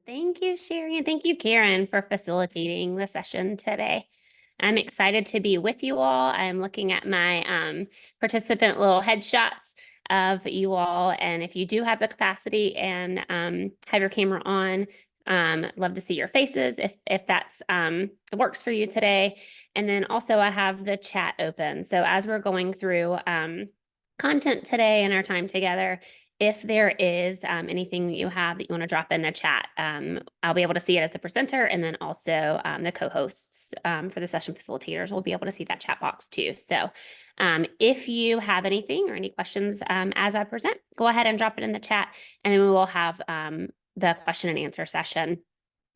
Thank you, Sherry, and thank you, Karen, for facilitating the session today. I'm excited to be with you all. I'm looking at my participant little headshots of you all, and if you do have the capacity and have your camera on, love to see your faces if that's works for you today. And then also I have the chat open. So as we're going through content today and our time together, if there is anything that you have that you want to drop in the chat, I'll be able to see it as the presenter, and then also the co-hosts for the session facilitators will be able to see that chat box too. So if you have anything or any questions as I present, go ahead and drop it in the chat, and then we will have the question and answer session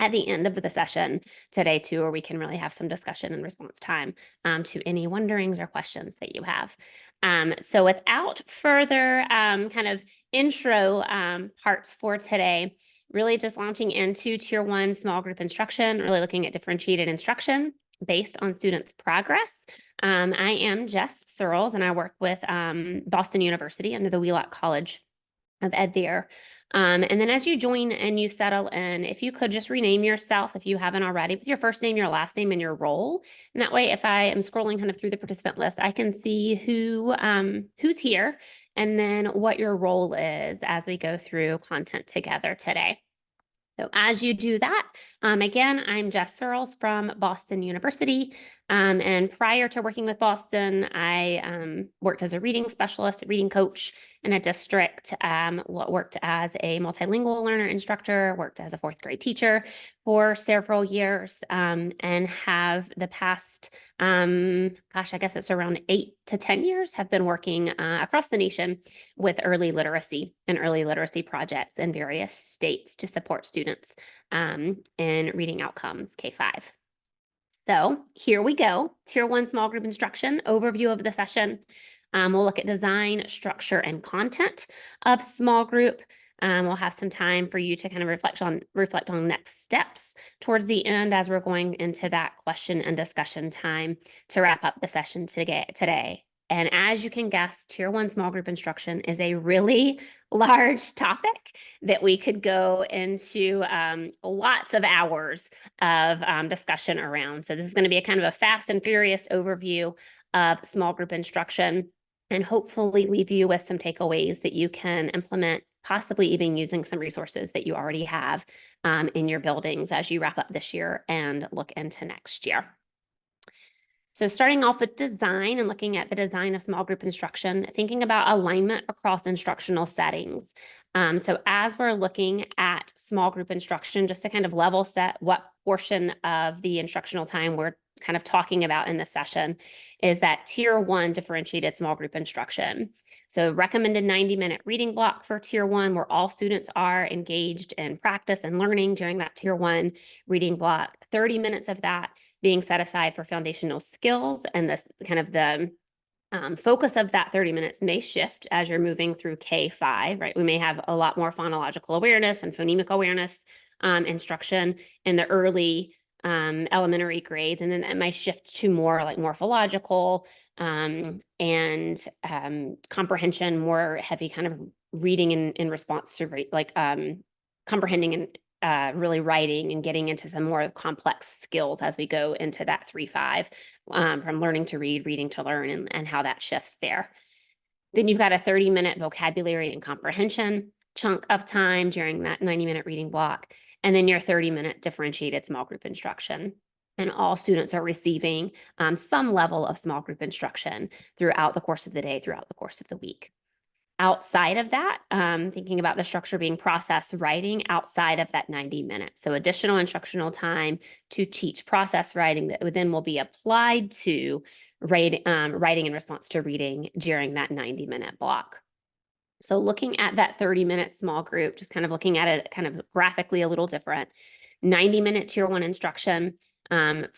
at the end of the session today too, where we can really have some discussion and response time to any wonderings or questions that you have. So without further kind of intro parts for today, really just launching into Tier 1 small group instruction, really looking at differentiated instruction based on students' progress. I am Jess Searles, and I work with Boston University under the Wheelock College of Ed there. And then as you join and you settle in, if you could just rename yourself, if you haven't already, with your first name, your last name, and your role. And that way, if I am scrolling kind of through the participant list, I can see who's here and then what your role is as we go through content together today. So as you do that, again, I'm Jess Searles from Boston University. And prior to working with Boston, I worked as a reading specialist, a reading coach in a district, worked as a multilingual learner instructor, worked as a fourth grade teacher for several years, and have the past, gosh, I guess it's around 8 to 10 years, have been working across the nation with early literacy and early literacy projects in various states to support students in reading outcomes K-5. So here we go. Tier 1 small group instruction, overview of the session. We'll look at design, structure, and content of small group. We'll have some time for you to kind of reflect on next steps towards the end as we're going into that question and discussion time to wrap up the session today. And as you can guess, Tier 1 small group instruction is a really large topic that we could go into lots of hours of discussion around. So this is going to be a kind of a fast and furious overview of small group instruction, and hopefully leave you with some takeaways that you can implement, possibly even using some resources that you already have in your buildings as you wrap up this year and look into next year. So starting off with design and looking at the design of small group instruction, thinking about alignment across instructional settings. So as we're looking at small group instruction, just to kind of level set what portion of the instructional time we're kind of talking about in this session is that Tier 1 differentiated small group instruction. So recommended 90-minute reading block for Tier 1, where all students are engaged in practice and learning during that Tier 1 reading block. 30 minutes of that being set aside for foundational skills, and this kind of the focus of that 30 minutes may shift as you're moving through K-5, right? We may have a lot more phonological awareness and phonemic awareness instruction in the early elementary grades, and then it might shift to more like morphological and comprehension, more heavy kind of reading in response to like comprehending and really writing and getting into some more complex skills as we go into that 3-5 from learning to read, reading to learn, and how that shifts there. Then you've got a 30-minute vocabulary and comprehension chunk of time during that 90-minute reading block, and then your 30-minute differentiated small group instruction. And all students are receiving some level of small group instruction throughout the course of the day, throughout the course of the week. Outside of that, thinking about the structure being process writing outside of that 90 minutes. So additional instructional time to teach process writing that then will be applied to writing in response to reading during that 90-minute block. So looking at that 30-minute small group, just kind of looking at it kind of graphically a little different. 90-minute Tier 1 instruction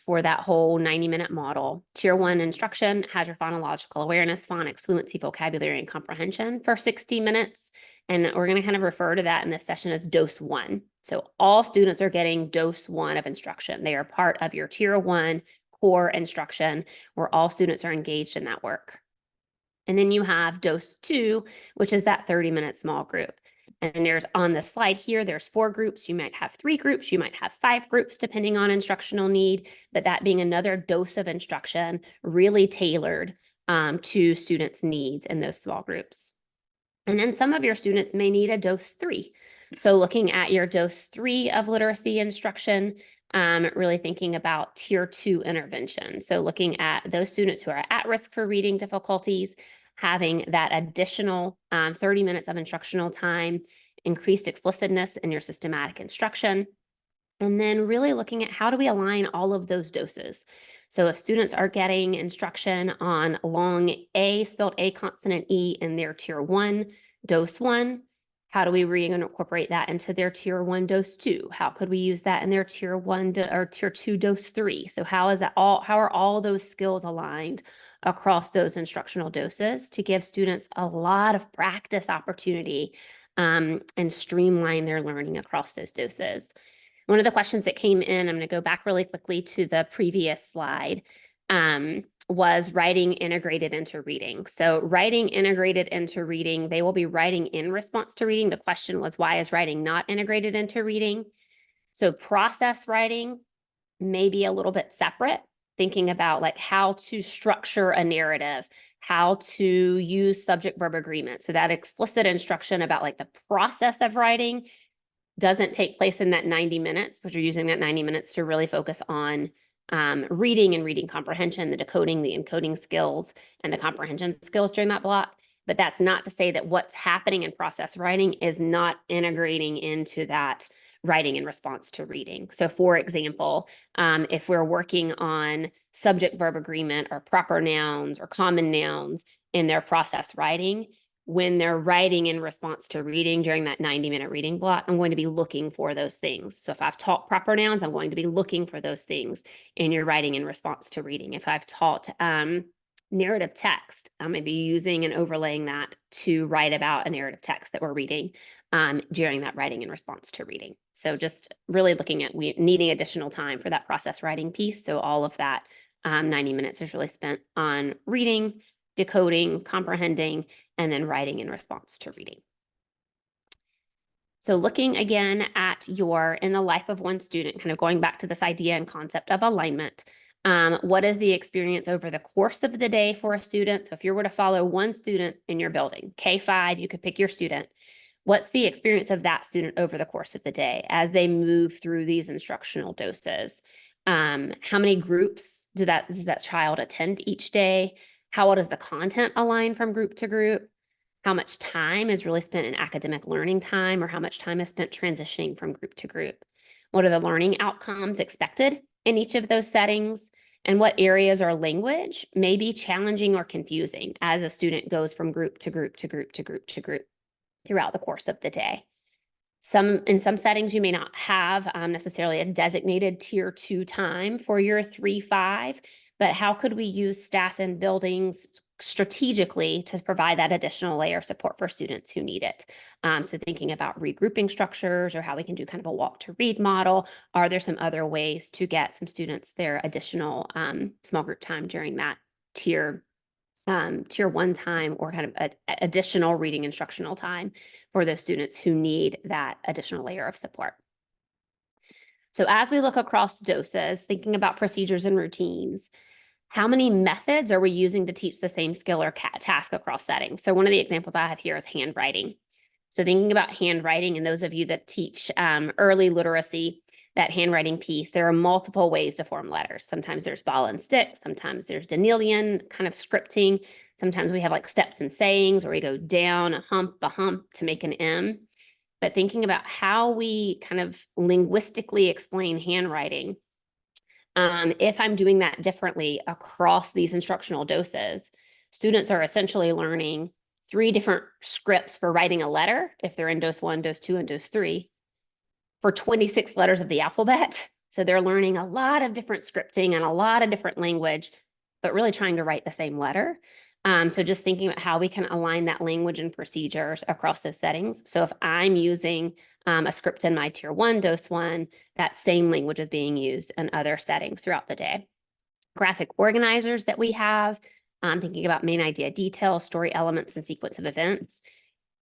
for that whole 90-minute model. Tier 1 instruction has your phonological awareness, phonics, fluency, vocabulary, and comprehension for 60 minutes. And we're going to kind of refer to that in this session as dose 1. So all students are getting dose 1 of instruction. They are part of your Tier 1 core instruction where all students are engaged in that work. And then you have dose 2, which is that 30-minute small group. And there's on the slide here, there's 4 groups. You might have 3 groups, you might have 5 groups, depending on instructional need, but that being another dose of instruction really tailored to students' needs in those small groups. And then some of your students may need a dose 3. So looking at your dose 3 of literacy instruction, really thinking about tier 2 intervention. So looking at those students who are at risk for reading difficulties, having that additional 30 minutes of instructional time, increased explicitness in your systematic instruction, and then really looking at how do we align all of those doses. So if students are getting instruction on long A, spelled A consonant E in their tier 1, dose 1, how do we reincorporate that into their tier 1, dose 2? How could we use that in their tier 1 or tier 2, dose 3? So how are all those skills aligned across those instructional doses to give students a lot of practice opportunity and streamline their learning across those doses? One of the questions that came in, I'm going to go back really quickly to the previous slide, was writing integrated into reading. So writing integrated into reading, they will be writing in response to reading. The question was, why is writing not integrated into reading? So process writing may be a little bit separate, thinking about like how to structure a narrative, how to use subject-verb agreement. So that explicit instruction about like the process of writing doesn't take place in that 90 minutes, but you're using that 90 minutes to really focus on reading and reading comprehension, the decoding, the encoding skills, and the comprehension skills during that block. But that's not to say that what's happening in process writing is not integrating into that writing in response to reading. So for example, if we're working on subject-verb agreement or proper nouns or common nouns in their process writing, when they're writing in response to reading during that 90-minute reading block, I'm going to be looking for those things. So if I've taught proper nouns, I'm going to be looking for those things in your writing in response to reading. If I've taught narrative text, I'm going to be using and overlaying that to write about a narrative text that we're reading during that writing in response to reading. So just really looking at needing additional time for that process writing piece. So all of that 90 minutes is really spent on reading, decoding, comprehending, and then writing in response to reading. So looking again at in the life of one student, kind of going back to this idea and concept of alignment, what is the experience over the course of the day for a student? So if you were to follow one student in your building, K-5, you could pick your student. What's the experience of that student over the course of the day as they move through these instructional doses? How many groups does that child attend each day? How well does the content align from group to group? How much time is really spent in academic learning time, or how much time is spent transitioning from group to group? What are the learning outcomes expected in each of those settings? And what areas or language may be challenging or confusing as a student goes from group to group to group to group to group throughout the course of the day? In some settings, you may not have necessarily a designated tier 2 time for your 3-5, but how could we use staff and buildings strategically to provide that additional layer of support for students who need it? So thinking about regrouping structures or how we can do kind of a walk to read model. Are there some other ways to get some students their additional small group time during that tier 1 time, or kind of additional reading instructional time for those students who need that additional layer of support? So as we look across doses, thinking about procedures and routines, how many methods are we using to teach the same skill or task across settings? So one of the examples I have here is handwriting. So thinking about handwriting, and those of you that teach early literacy, that handwriting piece, there are multiple ways to form letters. Sometimes there's ball and stick, sometimes there's Danielian kind of scripting. Sometimes we have like steps and sayings where we go down a hump to make an M. But thinking about how we kind of linguistically explain handwriting, if I'm doing that differently across these instructional doses, students are essentially learning 3 different scripts for writing a letter, if they're in dose 1, dose 2, and dose 3, for 26 letters of the alphabet. So they're learning a lot of different scripting and a lot of different language, but really trying to write the same letter. So just thinking about how we can align that language and procedures across those settings. So if I'm using a script in my tier 1, dose 1, that same language is being used in other settings throughout the day. Graphic organizers that we have, thinking about main idea, detail, story elements, and sequence of events.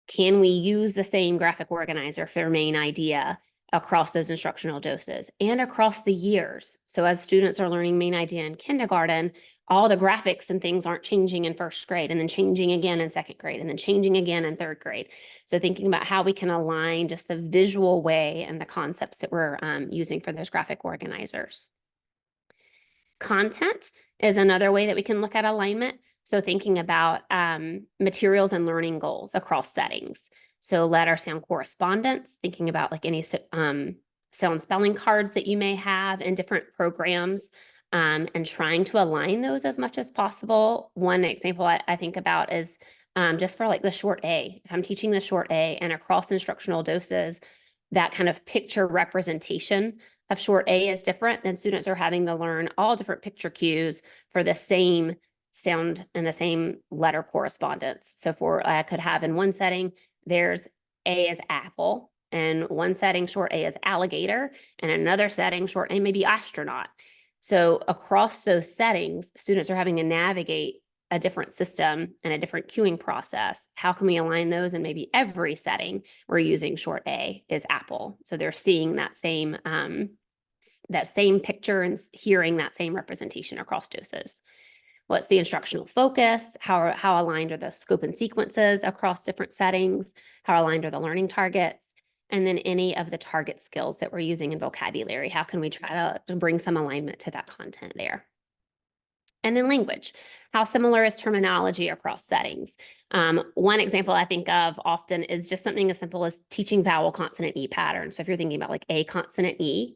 Can we use the same graphic organizer for main idea across those instructional doses and across the years? So as students are learning main idea in kindergarten, all the graphics and things aren't changing in first grade and then changing again in second grade and then changing again in third grade. So thinking about how we can align just the visual way and the concepts that we're using for those graphic organizers. Content is another way that we can look at alignment. So thinking about materials and learning goals across settings. So letter sound correspondence, thinking about like any sound spelling cards that you may have in different programs, and trying to align those as much as possible. One example I think about is just for like the short A. If I'm teaching the short A and across instructional doses, that kind of picture representation of short A is different, then students are having to learn all different picture cues for the same sound and the same letter correspondence. So I could have in one setting, there's A is apple, and one setting short A is alligator, and another setting short A may be astronaut. So across those settings, students are having to navigate a different system and a different cueing process. How can we align those? And maybe every setting we're using short A is apple. So they're seeing that same picture and hearing that same representation across doses. What's the instructional focus? How aligned are the scope and sequences across different settings? How aligned are the learning targets? And then any of the target skills that we're using in vocabulary. How can we try to bring some alignment to that content there? And then language. How similar is terminology across settings? One example I think of often is just something as simple as teaching vowel, consonant, E patterns. So if you're thinking about like A consonant, E,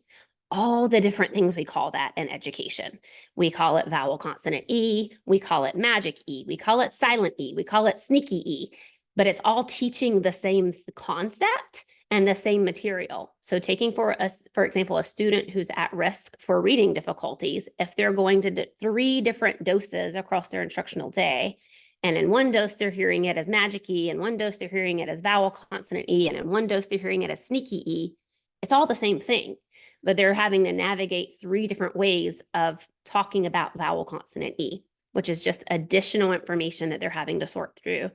all the different things we call that in education. We call it vowel, consonant, E. We call it magic E. We call it silent E. We call it sneaky E. But it's all teaching the same concept and the same material. So taking for example, a student who's at risk for reading difficulties, if they're going to 3 different doses across their instructional day, and in one dose they're hearing it as magic E, in one dose they're hearing it as vowel consonant E, and in one dose they're hearing it as sneaky E, it's all the same thing, but they're having to navigate 3 different ways of talking about vowel consonant E, which is just additional information that they're having to sort through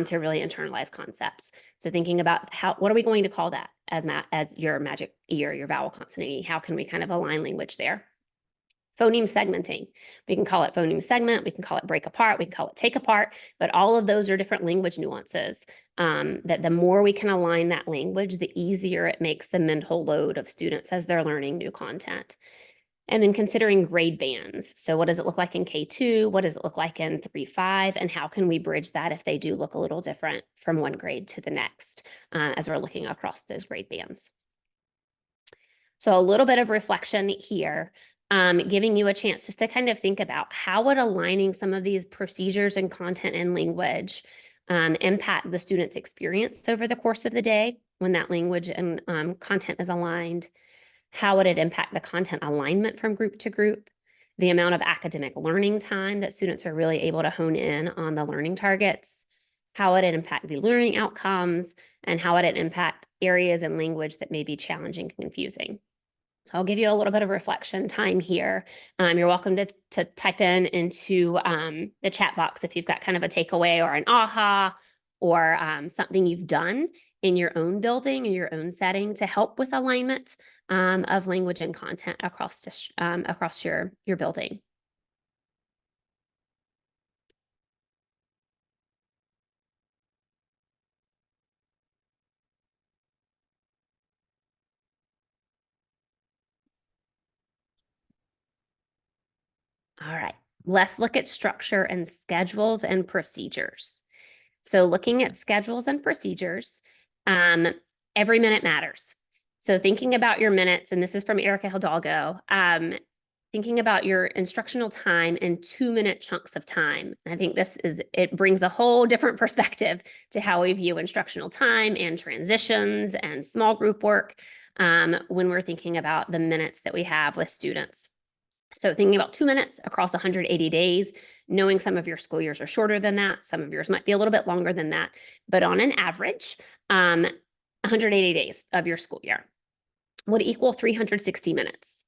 to really internalize concepts. So thinking about what are we going to call that as your magic E or your vowel consonant E? How can we kind of align language there? Phoneme segmenting. We can call it phoneme segment, we can call it break apart, we can call it take apart, but all of those are different language nuances that the more we can align that language, the easier it makes the mental load of students as they're learning new content. And then considering grade bands. So what does it look like in K2? What does it look like in 3-5? And how can we bridge that if they do look a little different from one grade to the next as we're looking across those grade bands? So a little bit of reflection here, giving you a chance just to kind of think about how would aligning some of these procedures and content and language impact the student's experience over the course of the day when that language and content is aligned. How would it impact the content alignment from group to group? The amount of academic learning time that students are really able to hone in on the learning targets? How would it impact the learning outcomes? And how would it impact areas in language that may be challenging and confusing? So I'll give you a little bit of reflection time here. You're welcome to type into the chat box if you've got kind of a takeaway or an aha or something you've done in your own building, in your own setting to help with alignment of language and content across your building. All right, let's look at structure and schedules and procedures. So looking at schedules and procedures, every minute matters. So thinking about your minutes, and this is from Erica Hidalgo, thinking about your instructional time in 2-minute chunks of time. I think it brings a whole different perspective to how we view instructional time and transitions and small group work when we're thinking about the minutes that we have with students. So thinking about 2 minutes across 180 days, knowing some of your school years are shorter than that, some of yours might be a little bit longer than that, but on an average, 180 days of your school year would equal 360 minutes,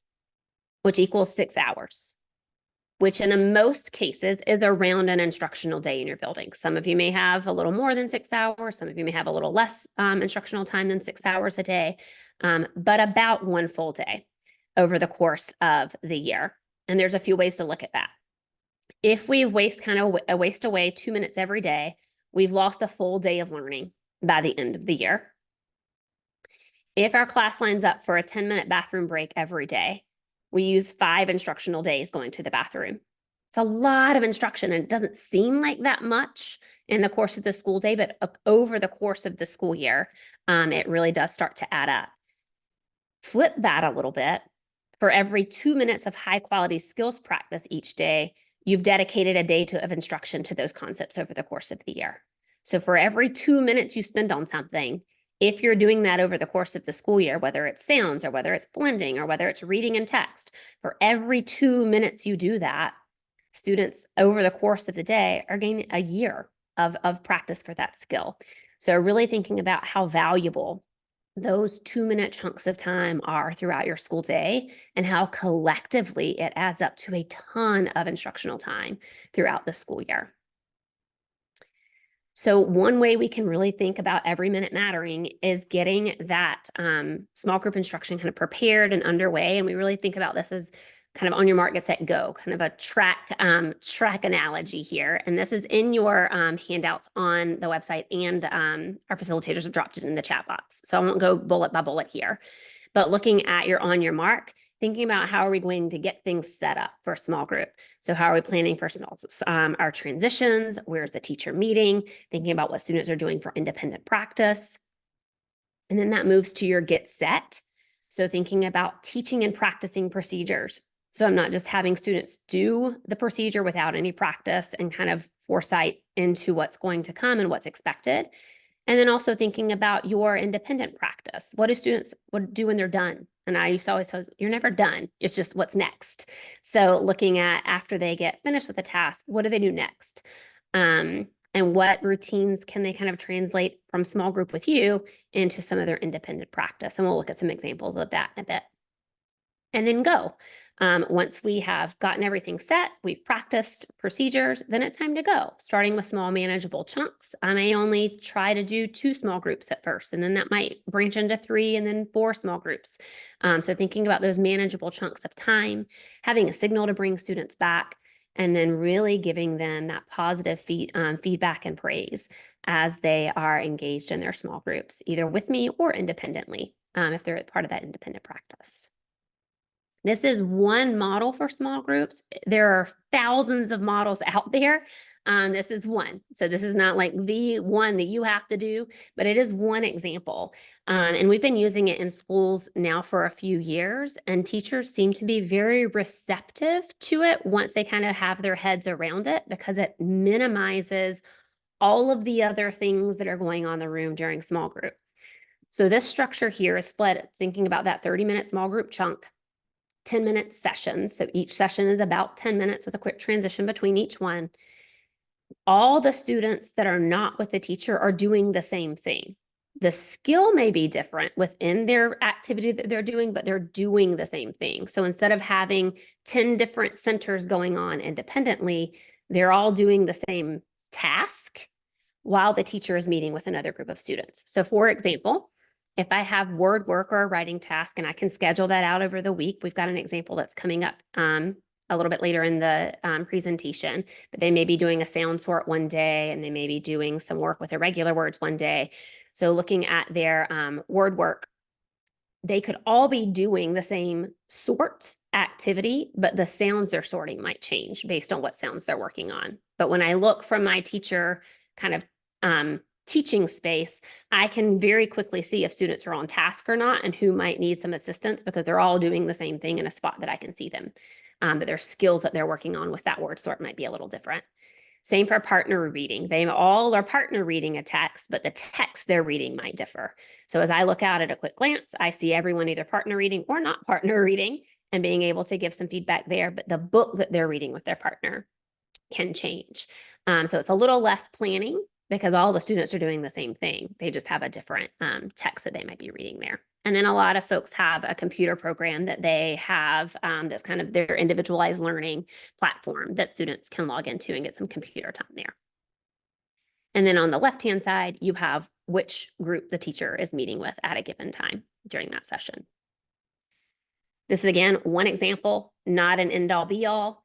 which equals 6 hours. which in most cases is around an instructional day in your building. Some of you may have a little more than 6 hours. Some of you may have a little less instructional time than 6 hours a day, but about one full day over the course of the year. And there's a few ways to look at that. If we waste away 2 minutes every day, we've lost a full day of learning by the end of the year. If our class lines up for a 10-minute bathroom break every day, we use 5 instructional days going to the bathroom. It's a lot of instruction, and it doesn't seem like that much in the course of the school day, but over the course of the school year, it really does start to add up. Flip that a little bit. For every 2 minutes of high-quality skills practice each day, you've dedicated a day of instruction to those concepts over the course of the year. So for every 2 minutes you spend on something, if you're doing that over the course of the school year, whether it's sounds or whether it's blending or whether it's reading and text, for every 2 minutes you do that, students over the course of the day are gaining a year of practice for that skill. So really thinking about how valuable those 2-minute chunks of time are throughout your school day and how collectively it adds up to a ton of instructional time throughout the school year. So one way we can really think about every minute mattering is getting that small group instruction kind of prepared and underway. And we really think about this as kind of on your mark, get set, go, kind of a track analogy here. And this is in your handouts on the website, and our facilitators have dropped it in the chat box. So I won't go bullet by bullet here, but looking at your on your mark, thinking about how are we going to get things set up for a small group. So how are we planning for our transitions? Where's the teacher meeting? Thinking about what students are doing for independent practice. And then that moves to your get set. So thinking about teaching and practicing procedures. So I'm not just having students do the procedure without any practice and kind of foresight into what's going to come and what's expected. And then also thinking about your independent practice. What do students do when they're done? And I used to always say, you're never done. It's just what's next. So looking at after they get finished with a task, what do they do next? And what routines can they kind of translate from small group with you into some of their independent practice? And we'll look at some examples of that in a bit. And then go. Once we have gotten everything set, we've practiced procedures, then it's time to go, starting with small manageable chunks. I may only try to do 2 small groups at first, and then that might branch into 3 and then 4 small groups. So thinking about those manageable chunks of time, having a signal to bring students back, and then really giving them that positive feedback and praise as they are engaged in their small groups, either with me or independently, if they're part of that independent practice. This is one model for small groups. There are thousands of models out there. This is one. So this is not like the one that you have to do, but it is one example. And we've been using it in schools now for a few years, and teachers seem to be very receptive to it once they kind of have their heads around it, because it minimizes all of the other things that are going on in the room during small group. So this structure here is split, thinking about that 30-minute small group chunk. 10-minute sessions. So each session is about 10 minutes with a quick transition between each one. All the students that are not with the teacher are doing the same thing. The skill may be different within their activity that they're doing, but they're doing the same thing. So instead of having 10 different centers going on independently, they're all doing the same task while the teacher is meeting with another group of students. So for example, if I have word work or a writing task and I can schedule that out over the week, we've got an example that's coming up a little bit later in the presentation, but they may be doing a sound sort one day and they may be doing some work with irregular words one day. So looking at their word work, they could all be doing the same sort activity, but the sounds they're sorting might change based on what sounds they're working on. But when I look from my teacher kind of teaching space, I can very quickly see if students are on task or not and who might need some assistance, because they're all doing the same thing in a spot that I can see them. But their skills that they're working on with that word sort might be a little different. Same for partner reading. They all are partner reading a text, but the text they're reading might differ. So as I look out at a quick glance, I see everyone either partner reading or not partner reading, and being able to give some feedback there, but the book that they're reading with their partner can change. So it's a little less planning, because all the students are doing the same thing. They just have a different text that they might be reading there. And then a lot of folks have a computer program that they have that's kind of their individualized learning platform that students can log into and get some computer time there. And then on the left-hand side, you have which group the teacher is meeting with at a given time during that session. This is, again, one example, not an end-all be-all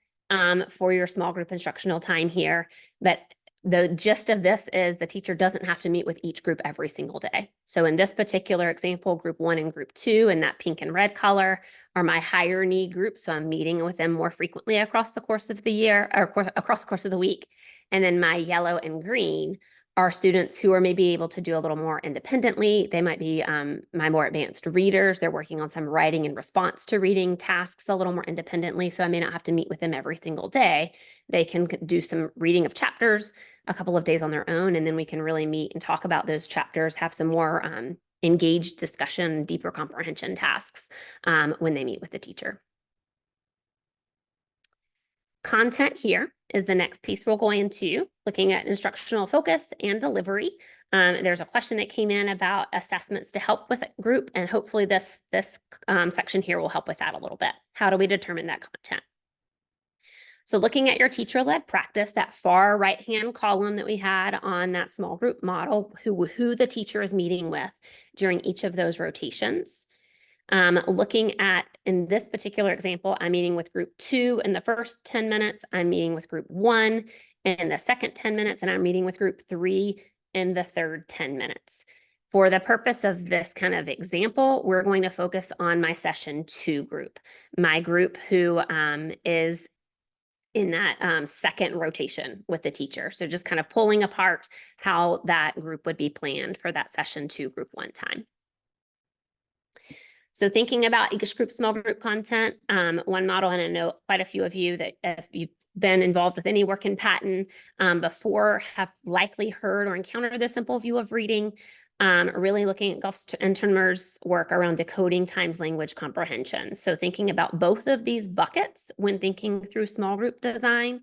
for your small group instructional time here, but the gist of this is the teacher doesn't have to meet with each group every single day. So in this particular example, group 1 and group 2 in that pink and red color are my higher need groups. So I'm meeting with them more frequently across the course of the year, or across the course of the week. And then my yellow and green are students who are maybe able to do a little more independently. They might be my more advanced readers. They're working on some writing in response to reading tasks a little more independently. So I may not have to meet with them every single day. They can do some reading of chapters a couple of days on their own, and then we can really meet and talk about those chapters, have some more engaged discussion, deeper comprehension tasks when they meet with the teacher. Content here is the next piece we'll go into, looking at instructional focus and delivery. There's a question that came in about assessments to help with a group, and hopefully this section here will help with that a little bit. How do we determine that content? So looking at your teacher-led practice, that far right-hand column that we had on that small group model, who the teacher is meeting with during each of those rotations. Looking at, in this particular example, I'm meeting with group 2 in the first 10 minutes, I'm meeting with group 1 in the second 10 minutes, and I'm meeting with group 3 in the third 10 minutes. For the purpose of this kind of example, we're going to focus on my session 2 group, my group who is in that second rotation with the teacher. So just kind of pulling apart how that group would be planned for that session 2 group 1 time. So thinking about each group, small group content, one model, and I know quite a few of you that if you've been involved with any work in Pattern before have likely heard or encountered the simple view of reading, really looking at Goff's and Turner's work around decoding times language comprehension. So thinking about both of these buckets when thinking through small group design.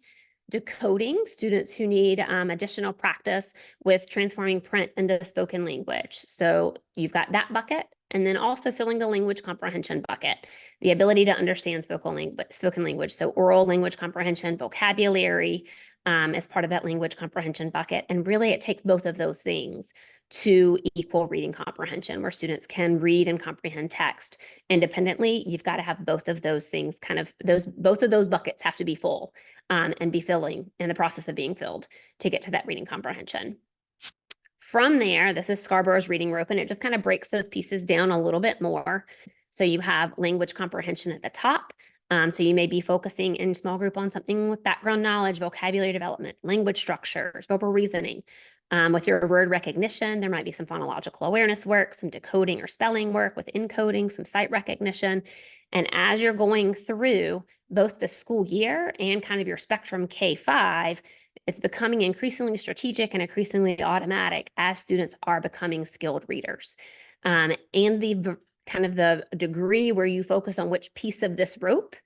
Decoding, students who need additional practice with transforming print into spoken language. So you've got that bucket, and then also filling the language comprehension bucket, the ability to understand spoken language. So oral language comprehension, vocabulary as part of that language comprehension bucket. And really it takes both of those things to equal reading comprehension, where students can read and comprehend text independently. You've got to have both of those things both of those buckets have to be full and be filling in the process of being filled to get to that reading comprehension. From there, this is Scarborough's reading rope, and it just kind of breaks those pieces down a little bit more. So you have language comprehension at the top. So you may be focusing in small group on something with background knowledge, vocabulary development, language structures, verbal reasoning. With your word recognition, there might be some phonological awareness work, some decoding or spelling work with encoding, some sight recognition. And as you're going through both the school year and kind of your spectrum K-5, it's becoming increasingly strategic and increasingly automatic as students are becoming skilled readers. And the kind of the degree where you focus on which piece of this rope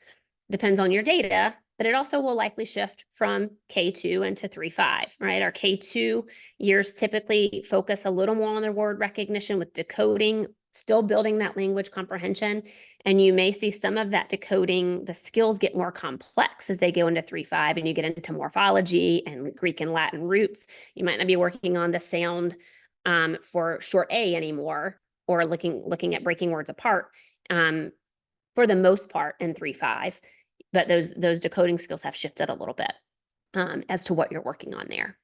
depends on your data, but it also will likely shift from K2 into 3-5, right? Our K2 years typically focus a little more on their word recognition with decoding, still building that language comprehension. And you may see some of that decoding, the skills get more complex as they go into 3-5 and you get into morphology and Greek and Latin roots. You might not be working on the sound for short A anymore, or looking at breaking words apart for the most part in 3-5. But those decoding skills have shifted a little bit as to what you're working on there.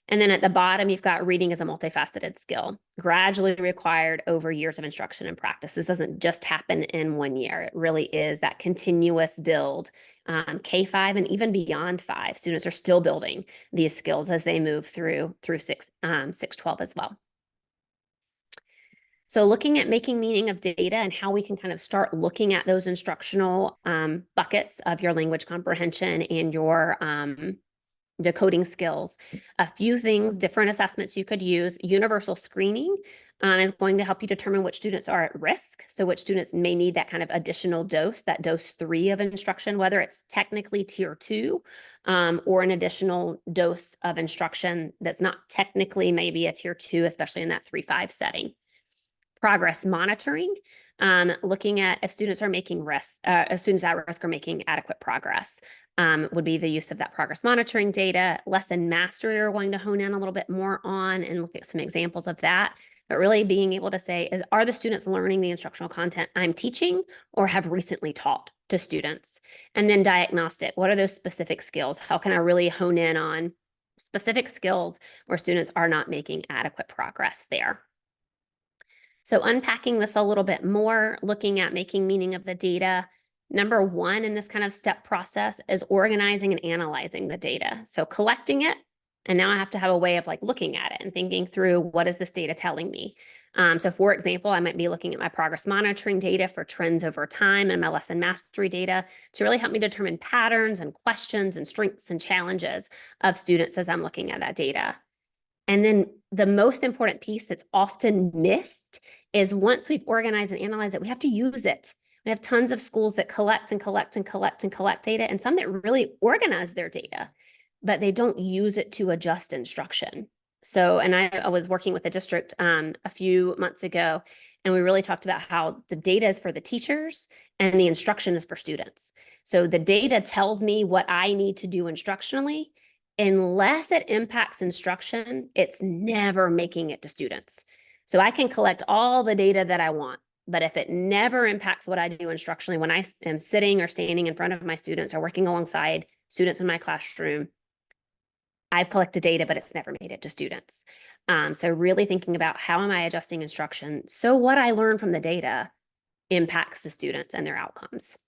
And then at the bottom, you've got reading as a multifaceted skill, gradually required over years of instruction and practice. This doesn't just happen in 1 year. It really is that continuous build. K-5 and even beyond 5, students are still building these skills as they move through 6-12 as well. So looking at making meaning of data and how we can kind of start looking at those instructional buckets of your language comprehension and your decoding skills. A few things, different assessments you could use. Universal screening is going to help you determine which students are at risk. So which students may need that kind of additional dose, that dose 3 of instruction, whether it's technically tier 2 or an additional dose of instruction that's not technically maybe a tier 2, especially in that 3-5 setting. progress monitoring, looking at if students are making if students at risk are making adequate progress, would be the use of that progress monitoring data. Lesson mastery we're going to hone in a little bit more on and look at some examples of that. But really being able to say are the students learning the instructional content I'm teaching or have recently taught to students? And then diagnostic, what are those specific skills? How can I really hone in on specific skills where students are not making adequate progress there? So unpacking this a little bit more, looking at making meaning of the data. Number one in this kind of step process is organizing and analyzing the data. So collecting it, and now I have to have a way of looking at it and thinking through what is this data telling me. So for example, I might be looking at my progress monitoring data for trends over time and my lesson mastery data to really help me determine patterns and questions and strengths and challenges of students as I'm looking at that data. And then the most important piece that's often missed is once we've organized and analyzed it, we have to use it. We have tons of schools that collect and collect and collect and collect data, and some that really organize their data, but they don't use it to adjust instruction. So, and I was working with a district a few months ago, and we really talked about how the data is for the teachers and the instruction is for students. So the data tells me what I need to do instructionally. Unless it impacts instruction, it's never making it to students. So I can collect all the data that I want, but if it never impacts what I do instructionally, when I am sitting or standing in front of my students or working alongside students in my classroom, I've collected data, but it's never made it to students. So really thinking about how am I adjusting instruction so what I learn from the data impacts the students and their outcomes.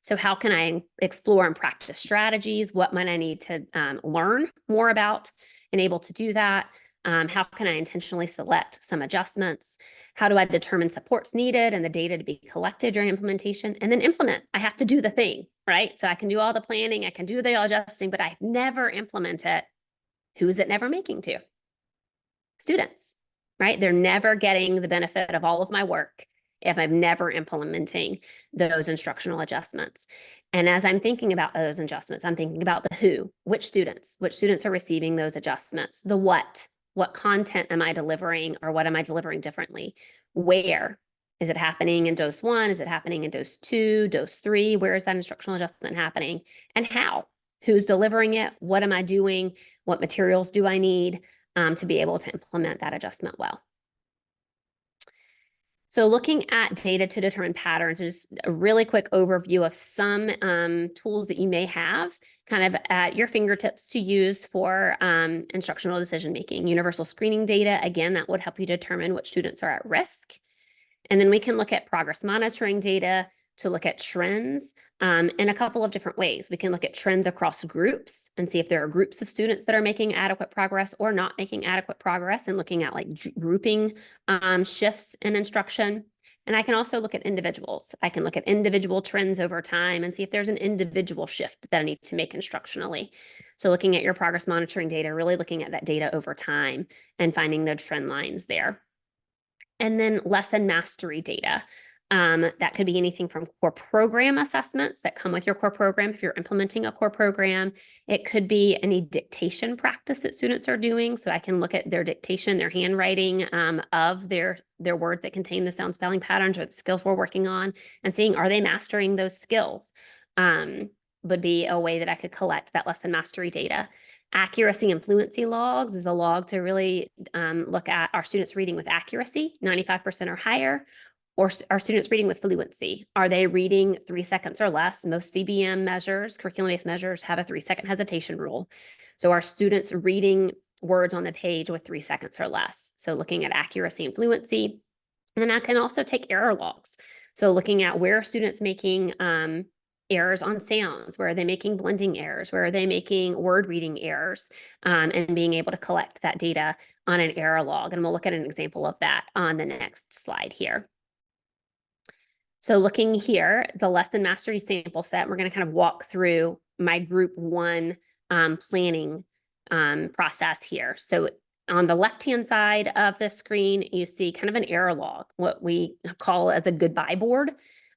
So how can I explore and practice strategies? What might I need to learn more about and able to do that? How can I intentionally select some adjustments? How do I determine supports needed and the data to be collected during implementation? And then implement. I have to do the thing, right? So I can do all the planning, I can do the adjusting, but I never implement it. Who is it never making to? Students, right? They're never getting the benefit of all of my work if I'm never implementing those instructional adjustments. And as I'm thinking about those adjustments, I'm thinking about the who, which students are receiving those adjustments, the what content am I delivering or what am I delivering differently? Where is it happening in dose 1? Is it happening in dose 2, dose 3? Where is that instructional adjustment happening? And how? Who's delivering it? What am I doing? What materials do I need to be able to implement that adjustment well? So looking at data to determine patterns, just a really quick overview of some tools that you may have kind of at your fingertips to use for instructional decision-making. Universal screening data, again, that would help you determine which students are at risk. And then we can look at progress monitoring data to look at trends in a couple of different ways. We can look at trends across groups and see if there are groups of students that are making adequate progress or not making adequate progress and looking at grouping shifts in instruction. And I can also look at individuals. I can look at individual trends over time and see if there's an individual shift that I need to make instructionally. So looking at your progress monitoring data, really looking at that data over time and finding the trend lines there. And then lesson mastery data. That could be anything from core program assessments that come with your core program if you're implementing a core program. It could be any dictation practice that students are doing. So I can look at their dictation, their handwriting of their words that contain the sound spelling patterns or the skills we're working on and seeing, are they mastering those skills? Would be a way that I could collect that lesson mastery data. Accuracy and fluency logs is a log to really look at our students reading with accuracy, 95% or higher, or are students reading with fluency? Are they reading 3 seconds or less? Most CBM measures, curriculum-based measures, have a 3-second hesitation rule. So are students reading words on the page with 3 seconds or less? So looking at accuracy and fluency. And then I can also take error logs. So looking at where are students making errors on sounds, where are they making blending errors, where are they making word reading errors, and being able to collect that data on an error log. And we'll look at an example of that on the next slide here. So looking here, the lesson mastery sample set, we're going to kind of walk through my group 1 planning process here. So on the left-hand side of the screen, you see kind of an error log, what we call as a goodbye board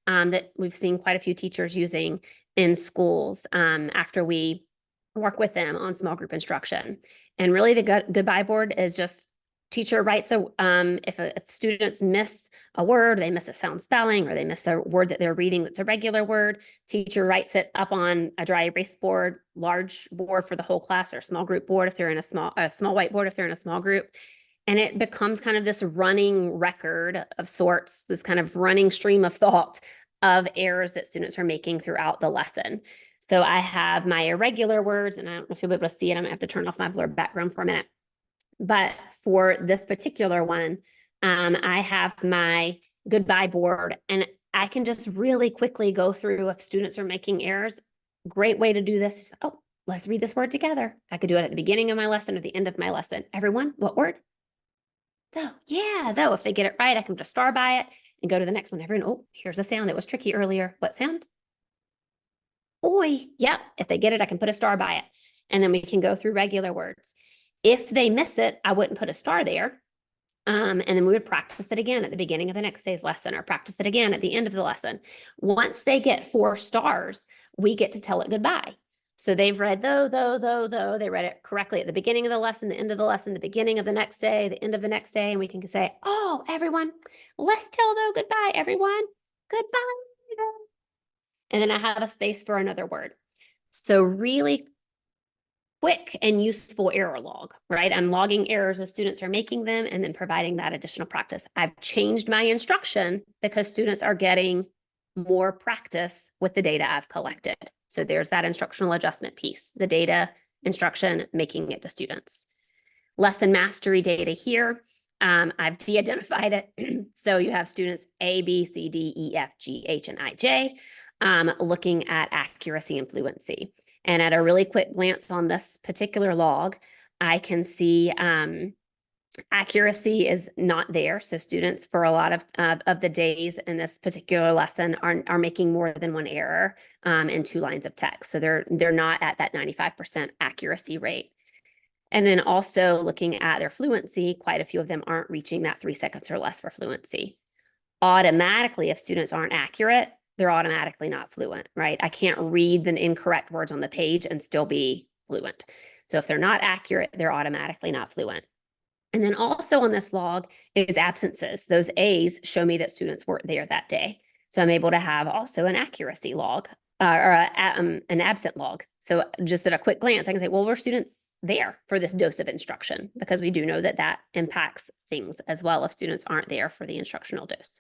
that we've seen quite a few teachers using in schools after we work with them on small group instruction. And really the goodbye board is just teacher writes if students miss a word, they miss a sound spelling, or they miss a word that they're reading that's a regular word, teacher writes it up on a dry erase board, large board for the whole class, or small group board if they're in a small whiteboard if they're in a small group. And it becomes kind of this running record of sorts, this kind of running stream of thought of errors that students are making throughout the lesson. So I have my irregular words, and I don't know if you'll be able to see it. I'm gonna have to turn off my blur background for a minute. But for this particular one, I have my goodbye board, and I can just really quickly go through if students are making errors. Great way to do this is, oh, let's read this word together. I could do it at the beginning of my lesson or the end of my lesson. Everyone, what word? Though. Yeah, though. If they get it right, I can put a star by it and go to the next one. Everyone, oh, here's a sound that was tricky earlier. What sound? Oi. Yep. If they get it, I can put a star by it. And then we can go through regular words. If they miss it, I wouldn't put a star there. And then we would practice it again at the beginning of the next day's lesson, or practice it again at the end of the lesson. Once they get 4 stars, we get to tell it goodbye. So they've read though. They read it correctly at the beginning of the lesson, the end of the lesson, the beginning of the next day, the end of the next day. And we can say, oh, everyone, let's tell though goodbye, everyone. Goodbye. And then I have a space for another word. So really quick and useful error log, right? I'm logging errors as students are making them and then providing that additional practice. I've changed my instruction because students are getting more practice with the data I've collected. So there's that instructional adjustment piece, the data, instruction, making it to students. Lesson mastery data here. I've de-identified it. So you have students A, B, C, D, E, F, G, H, and I, J, looking at accuracy and fluency. And at a really quick glance on this particular log, I can see accuracy is not there. So students for a lot of the days in this particular lesson are making more than one error in 2 lines of text. So they're not at that 95% accuracy rate. And then also looking at their fluency, quite a few of them aren't reaching that 3 seconds or less for fluency. Automatically, if students aren't accurate, they're automatically not fluent, right? I can't read the incorrect words on the page and still be fluent. So if they're not accurate, they're automatically not fluent. And then also on this log is absences. Those A's show me that students weren't there that day. So I'm able to have also an accuracy log or an absent log. So just at a quick glance, I can say, well, were students there for this dose of instruction? Because we do know that that impacts things as well if students aren't there for the instructional dose.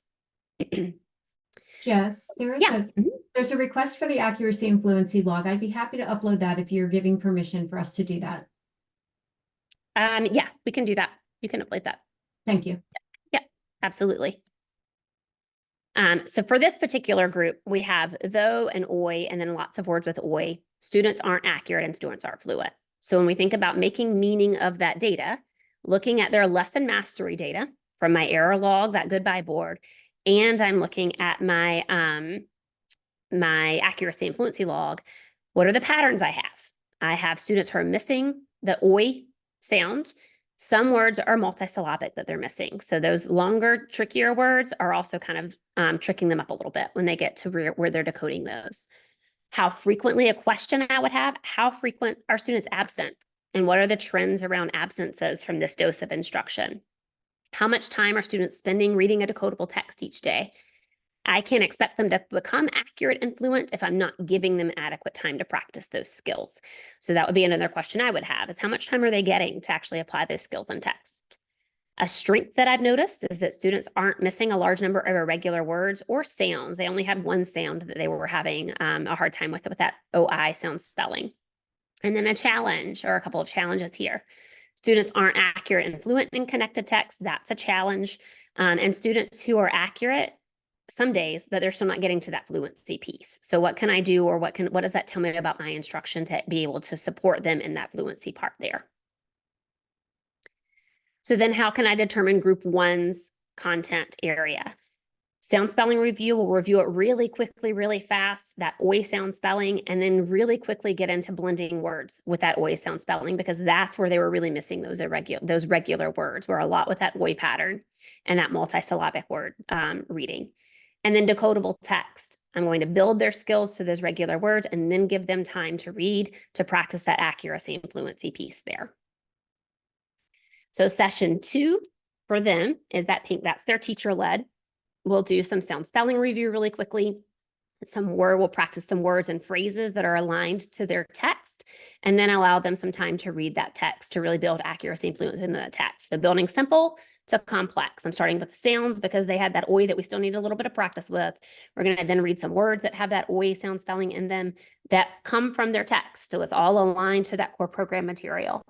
Jess, there's a request for the accuracy and fluency log. I'd be happy to upload that if you're giving permission for us to do that. Yeah, we can do that. You can upload that. Thank you. Yeah, absolutely. So for this particular group, we have though and oi, and then lots of words with oi. Students aren't accurate and students aren't fluent. So when we think about making meaning of that data, looking at their lesson mastery data from my error log, that goodbye board, and I'm looking at my my accuracy and fluency log, what are the patterns I have? I have students who are missing the oi sound. Some words are multisyllabic that they're missing. So those longer, trickier words are also kind of tricking them up a little bit when they get to where they're decoding those. How frequently, a question I would have, how frequent are students absent? And what are the trends around absences from this dose of instruction? How much time are students spending reading a decodable text each day? I can't expect them to become accurate and fluent if I'm not giving them adequate time to practice those skills. So that would be another question I would have is how much time are they getting to actually apply those skills in text? A strength that I've noticed is that students aren't missing a large number of irregular words or sounds. They only had one sound that they were having a hard time with that OI sound spelling. And then a challenge or a couple of challenges here. Students aren't accurate and fluent in connected text. That's a challenge. And students who are accurate some days, but they're still not getting to that fluency piece. So what can I do, or what does that tell me about my instruction to be able to support them in that fluency part there? So then how can I determine group 1's content area? Sound spelling review, we'll review it really quickly, really fast, that oi sound spelling, and then really quickly get into blending words with that oi sound spelling, because that's where they were really missing those regular words, were a lot with that oi pattern and that multisyllabic word reading. And then decodable text. I'm going to build their skills to those regular words and then give them time to read, to practice that accuracy and fluency piece there. So session 2 for them is that pink, that's their teacher-led. We'll do some sound spelling review really quickly. We'll practice some words and phrases that are aligned to their text, and then allow them some time to read that text to really build accuracy and fluency in the text. So building simple to complex. I'm starting with the sounds because they had that oi that we still need a little bit of practice with. We're going to then read some words that have that oi sound spelling in them that come from their text. So it's all aligned to that core program material.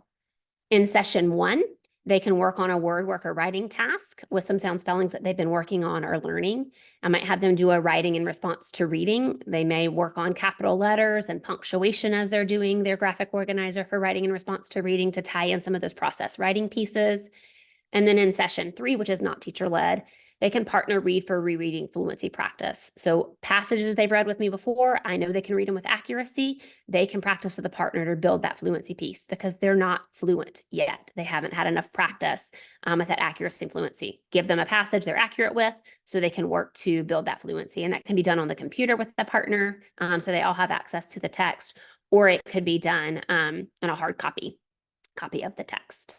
In session 1, they can work on a word work or writing task with some sound spellings that they've been working on or learning. I might have them do a writing in response to reading. They may work on capital letters and punctuation as they're doing their graphic organizer for writing in response to reading to tie in some of those process writing pieces. And then in session 3, which is not teacher-led, they can partner read for rereading fluency practice. So passages they've read with me before, I know they can read them with accuracy. They can practice with a partner to build that fluency piece because they're not fluent yet. They haven't had enough practice with that accuracy and fluency. Give them a passage they're accurate with so they can work to build that fluency. And that can be done on the computer with the partner so they all have access to the text, or it could be done in a hard copy of the text.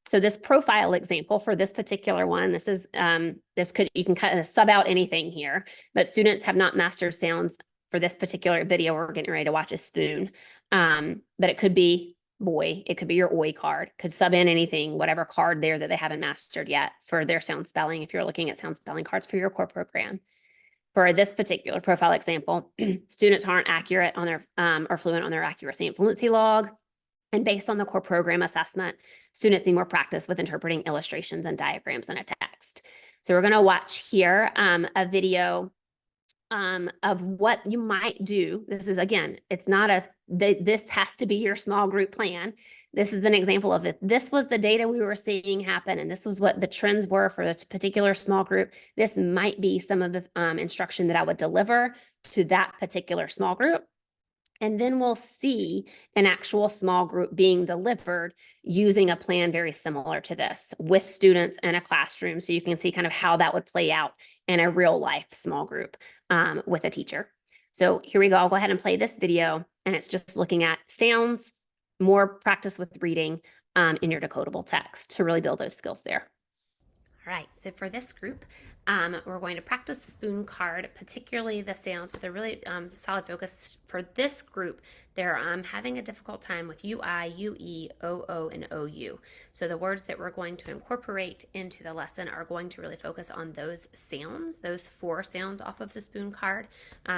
So this profile example for this particular one, you can kind of sub out anything here, but students have not mastered sounds for this particular video. We're getting ready to watch a spoon, but it could be boy, it could be your oi card, could sub in anything, whatever card there that they haven't mastered yet for their sound spelling, if you're looking at sound spelling cards for your core program. For this particular profile example, students aren't accurate on their or fluent on their accuracy and fluency log. And based on the core program assessment, students need more practice with interpreting illustrations and diagrams in a text. So we're going to watch here a video of what you might do. This is, again, it's not this has to be your small group plan. This is an example of it. This was the data we were seeing happen, and this was what the trends were for this particular small group. This might be some of the instruction that I would deliver to that particular small group. And then we'll see an actual small group being delivered using a plan very similar to this with students in a classroom. So you can see kind of how that would play out in a real life small group with a teacher. So here we go. I'll go ahead and play this video. And it's just looking at sounds, more practice with reading in your decodable text to really build those skills there. All right, so for this group, we're going to practice the spoon card, particularly the sounds with a really solid focus. For this group, they're having a difficult time with UI, UE, OO, and OU. So the words that we're going to incorporate into the lesson are going to really focus on those sounds, those 4 sounds off of the spoon card.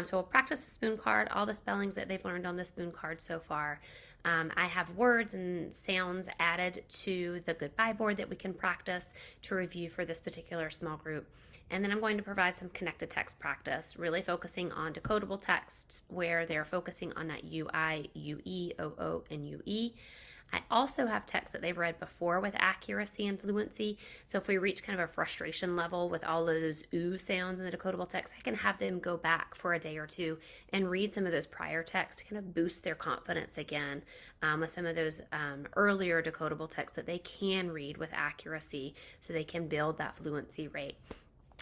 So we'll practice the spoon card, all the spellings that they've learned on the spoon card so far. I have words and sounds added to the goodbye board that we can practice to review for this particular small group. And then I'm going to provide some connected text practice, really focusing on decodable texts where they're focusing on that UI, UE, OO, and UE. I also have text that they've read before with accuracy and fluency. So if we reach kind of a frustration level with all of those oo sounds in the decodable text, I can have them go back for a day or two and read some of those prior texts to kind of boost their confidence again with some of those earlier decodable texts that they can read with accuracy so they can build that fluency rate.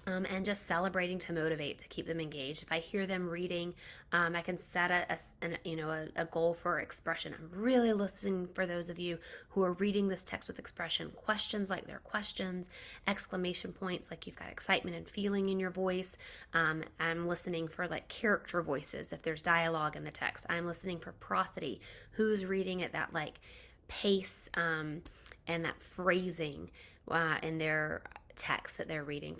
And just celebrating to motivate, to keep them engaged. If I hear them reading, I can set a goal for expression. I'm really listening for those of you who are reading this text with expression. Questions like their questions, exclamation points like you've got excitement and feeling in your voice. I'm listening for like character voices if there's dialogue in the text. I'm listening for prosody. Who's reading at that like pace and that phrasing in their text that they're reading.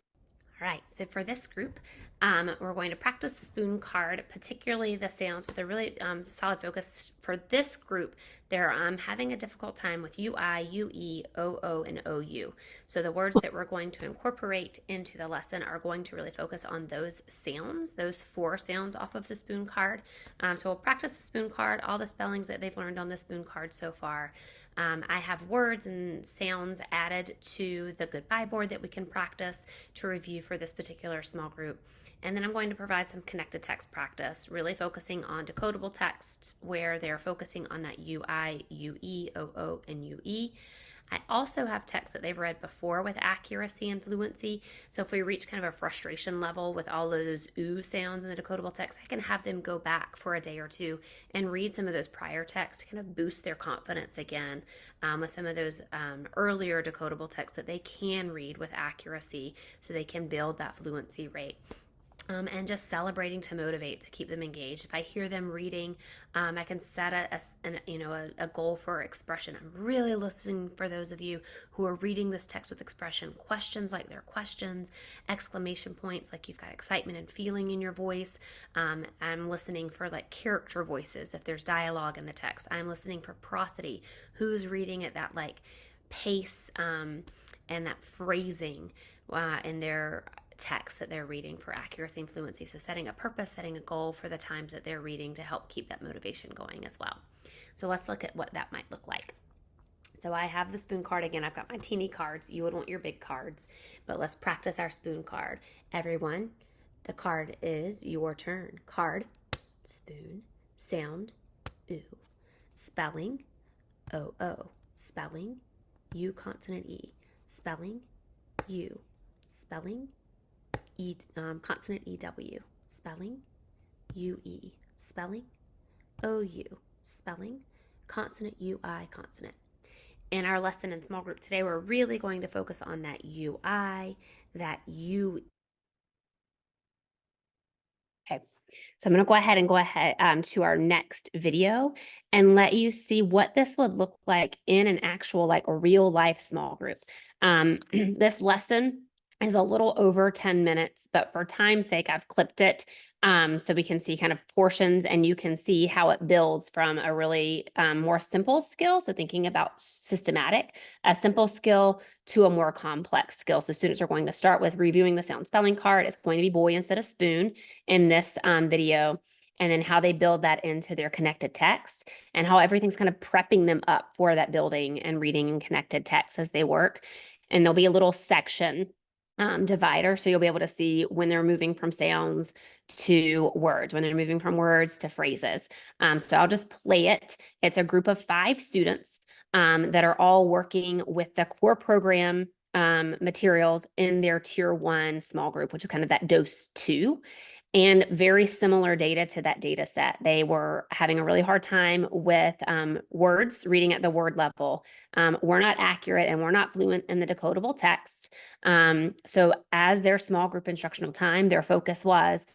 All right, so for this group, we're going to practice the spoon card, particularly the sounds with a really solid focus. For this group, they're having a difficult time with UI, UE, OO, and OU. So the words that we're going to incorporate into the lesson are going to really focus on those sounds, those 4 sounds off of the spoon card. So we'll practice the spoon card, all the spellings that they've learned on the spoon card so far. I have words and sounds added to the goodbye board that we can practice to review for this particular small group. And then I'm going to provide some connected text practice, really focusing on decodable texts where they're focusing on that UI, UE, OO, and UE. I also have texts that they've read before with accuracy and fluency. So if we reach kind of a frustration level with all of those ooh sounds in the decodable text, I can have them go back for a day or two and read some of those prior texts to kind of boost their confidence again with some of those earlier decodable texts that they can read with accuracy so they can build that fluency rate. And just celebrating to motivate, to keep them engaged. If I hear them reading, I can set a goal for expression. I'm really listening for those of you who are reading this text with expression. Questions like their questions, exclamation points like you've got excitement and feeling in your voice. I'm listening for like character voices if there's dialogue in the text. I'm listening for prosody. Who's reading at that like pace and that phrasing in their text that they're reading for accuracy and fluency. So setting a purpose, setting a goal for the times that they're reading to help keep that motivation going as well. So let's look at what that might look like. So I have the spoon card again. I've got my teeny cards. You would want your big cards, but let's practice our spoon card. Everyone, the card is your turn. Card, spoon, sound, ooh, spelling, o-o, spelling, u consonant e, spelling, u, spelling, consonant EW, spelling, UE, spelling, OU, spelling, consonant UI, consonant. In our lesson in small group today, we're really going to focus on that UI, that UE. Okay, so I'm going to go ahead to our next video and let you see what this would look like in an actual like real life small group. This lesson is a little over 10 minutes, but for time's sake, I've clipped it so we can see kind of portions and you can see how it builds from a really more simple skill. So thinking about systematic, a simple skill to a more complex skill. So students are going to start with reviewing the sound spelling card. It's going to be boy instead of spoon in this video. And then how they build that into their connected text and how everything's kind of prepping them up for that building and reading and connected text as they work. And there'll be a little section divider. So you'll be able to see when they're moving from sounds to words, when they're moving from words to phrases. So I'll just play it. It's a group of 5 students that are all working with the core program materials in their tier 1 small group, which is kind of that dose 2. And very similar data to that data set. They were having a really hard time with words, reading at the word level. We're not accurate and we're not fluent in the decodable text. So as their small group instructional time, their focus was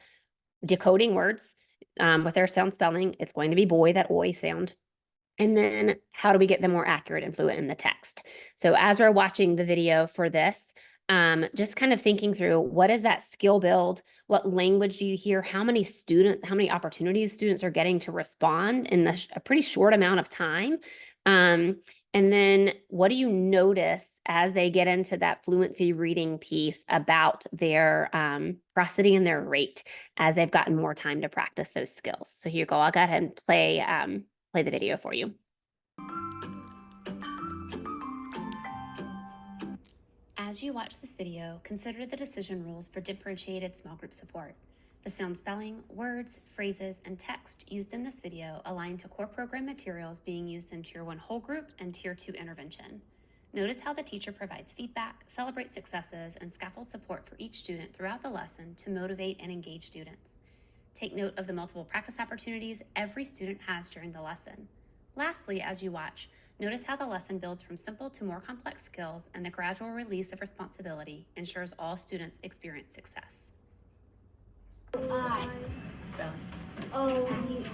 decoding words with their sound spelling. It's going to be boy, that oi sound. And then how do we get them more accurate and fluent in the text? So as we're watching the video for this, just kind of thinking through what is that skill build? What language do you hear? How many opportunities students are getting to respond in a pretty short amount of time? And then what do you notice as they get into that fluency reading piece about their prosody and their rate as they've gotten more time to practice those skills? So here you go. I'll go ahead and play the video for you. As you watch this video, consider the decision rules for differentiated small group support. The sound spelling, words, phrases, and text used in this video align to core program materials being used in Tier 1 whole group and Tier 2 intervention. Notice how the teacher provides feedback, celebrates successes, and scaffolds support for each student throughout the lesson to motivate and engage students. Take note of the multiple practice opportunities every student has during the lesson. Lastly, as you watch, notice how the lesson builds from simple to more complex skills, and the gradual release of responsibility ensures all students experience success. I. Spelling. O-U.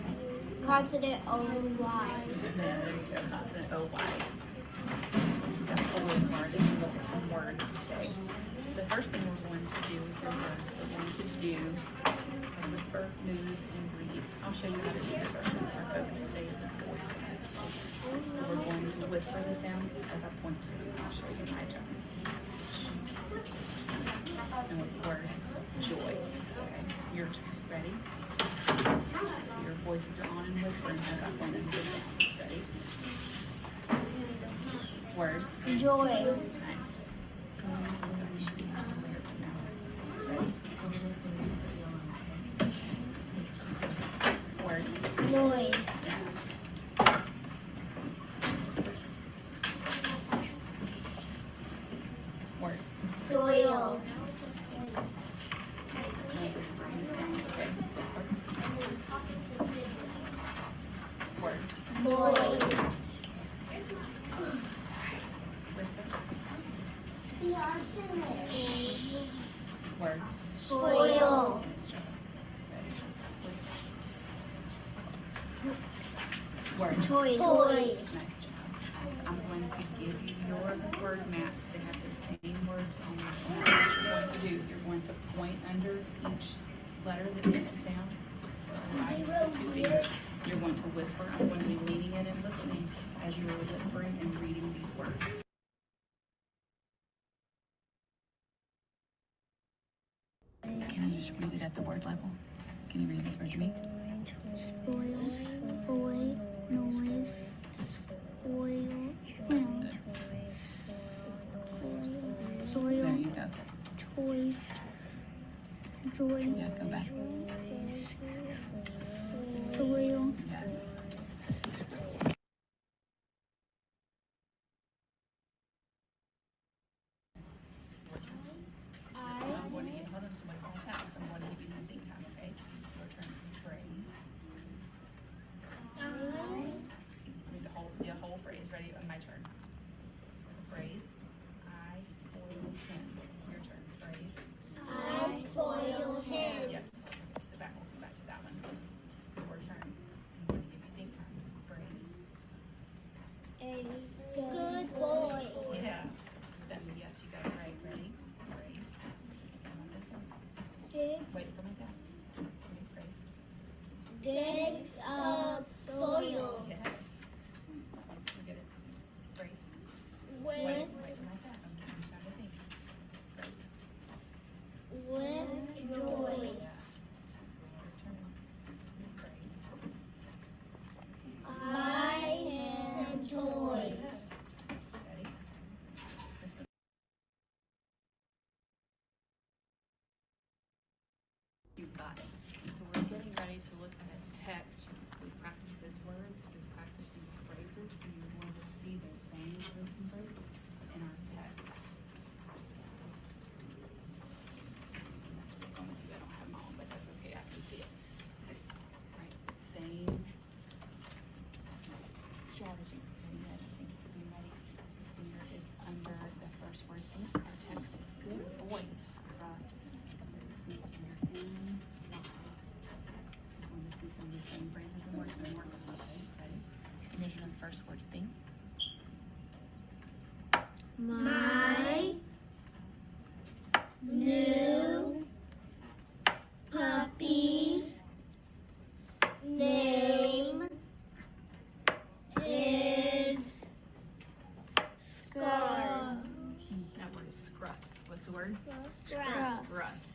Consonant O-Y. There you go, consonant O-Y. Use that whole card as we look at some words today. The first thing we're going to do with your words, we're going to do a whisper, move, and breathe. I'll show you how to do the first one. Our focus today is this voice. So we're going to whisper the sound as I point to you. I'll show you my turn. And what's the word? Joy. Okay, your turn. Ready? So your voices are on and whispering as I point to the sounds. Ready? Word. Joy. Nice. Word. Noise. Word. soil, No whispering sounds, okay? Whisper. Word. boy, Whisper. the option is Word. soil, Whisper. Word. toys, Nice job. I'm going to give you your word maps. They have the same words on them. And that's what you're going to do. You're going to point under each letter that makes a sound. Right, with 2 fingers. You're going to whisper. I'm going to be leaning in and listening as you are whispering and reading these words. Can you just read it at the word level? Can you read this word to me? soil, boy, noise, oil, soil, There you go. toys, joy, Yeah, go back. soil, Yes. I'm going to give, hold on, somebody call taps. I'm going to give you some think time, okay? Your turn. Phrase. Read the whole phrase. Ready? My turn. Phrase. I spoiled him. Your turn. Phrase. I spoil him. Yep. So I'll take it to the back. We'll go back to that one. Your turn. I'm going to give you think time. Phrase. A good boy. Yeah. Then yes, you got it right. Ready? Phrase. One of those ones. Digs, Wait for my tap. Ready? Phrase. digs up soil Yes. That one. Forget it. Phrase. with, Wait for my tap. I'm giving you time to think. Phrase. with joy. Yeah. Your turn. Phrase. I am toys. Ready? This one. You got it. So we're getting ready to look at a text. We've practiced those words, we've practiced these phrases, and you're going to see those same words and phrases in our text. I don't have them all, but that's okay, I can see it. Right, same strategy. Ready yet? I think you're getting ready. Finger is under the first word. Our text is good boy, scruffs. Fingers are in. I'm going to see some of the same phrases and words we've been working on. Okay, ready? Fingers are in the first word. Think. My new puppy's name is Scar. That word is scruffs. What's the word? Scruff. Scruffs.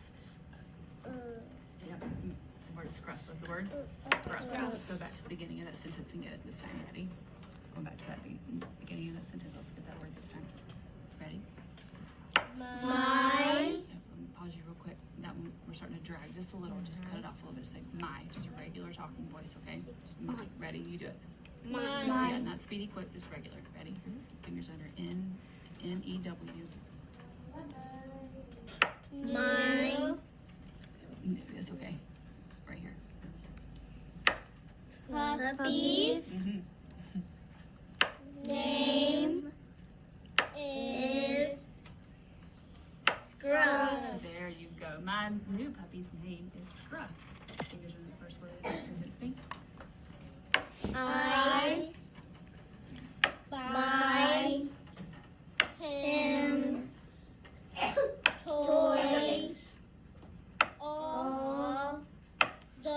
Yep. The word is scruffs. What's the word? Scruffs. Let's go back to the beginning of that sentence and get it this time. Ready? Going back to that beginning of that sentence. Let's get that word this time. Ready? My Yep. Let me pause you real quick. That one we're starting to drag just a little. Just cut it off a little bit. Say my. Just a regular talking voice. Okay? Just my. Ready? You do it. Yeah, not speedy, quick. Just regular. Ready? Fingers under N-E-W. my It's okay. Right here. puppy's name is Scruff. There you go. My new puppy's name is Scruffs. Fingers are the first word of the sentence. Think. I buy him toys all the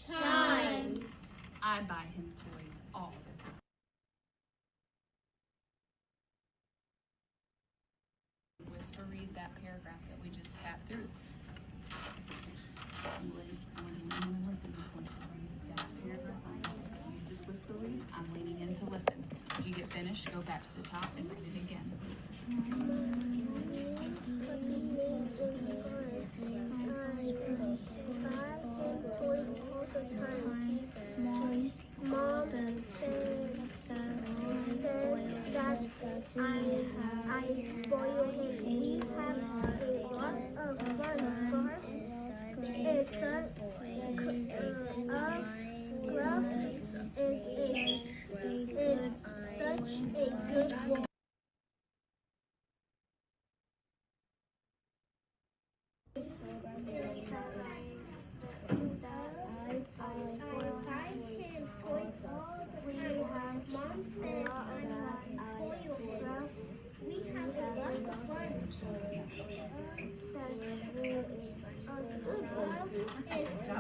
time. I buy him toys all the time. Whisper read that paragraph that we just tapped through. I'm going to listen. I'm going to read that paragraph. You just whisper read. I'm leaning in to listen. If you get finished, go back to the top and read it again. Mom said that I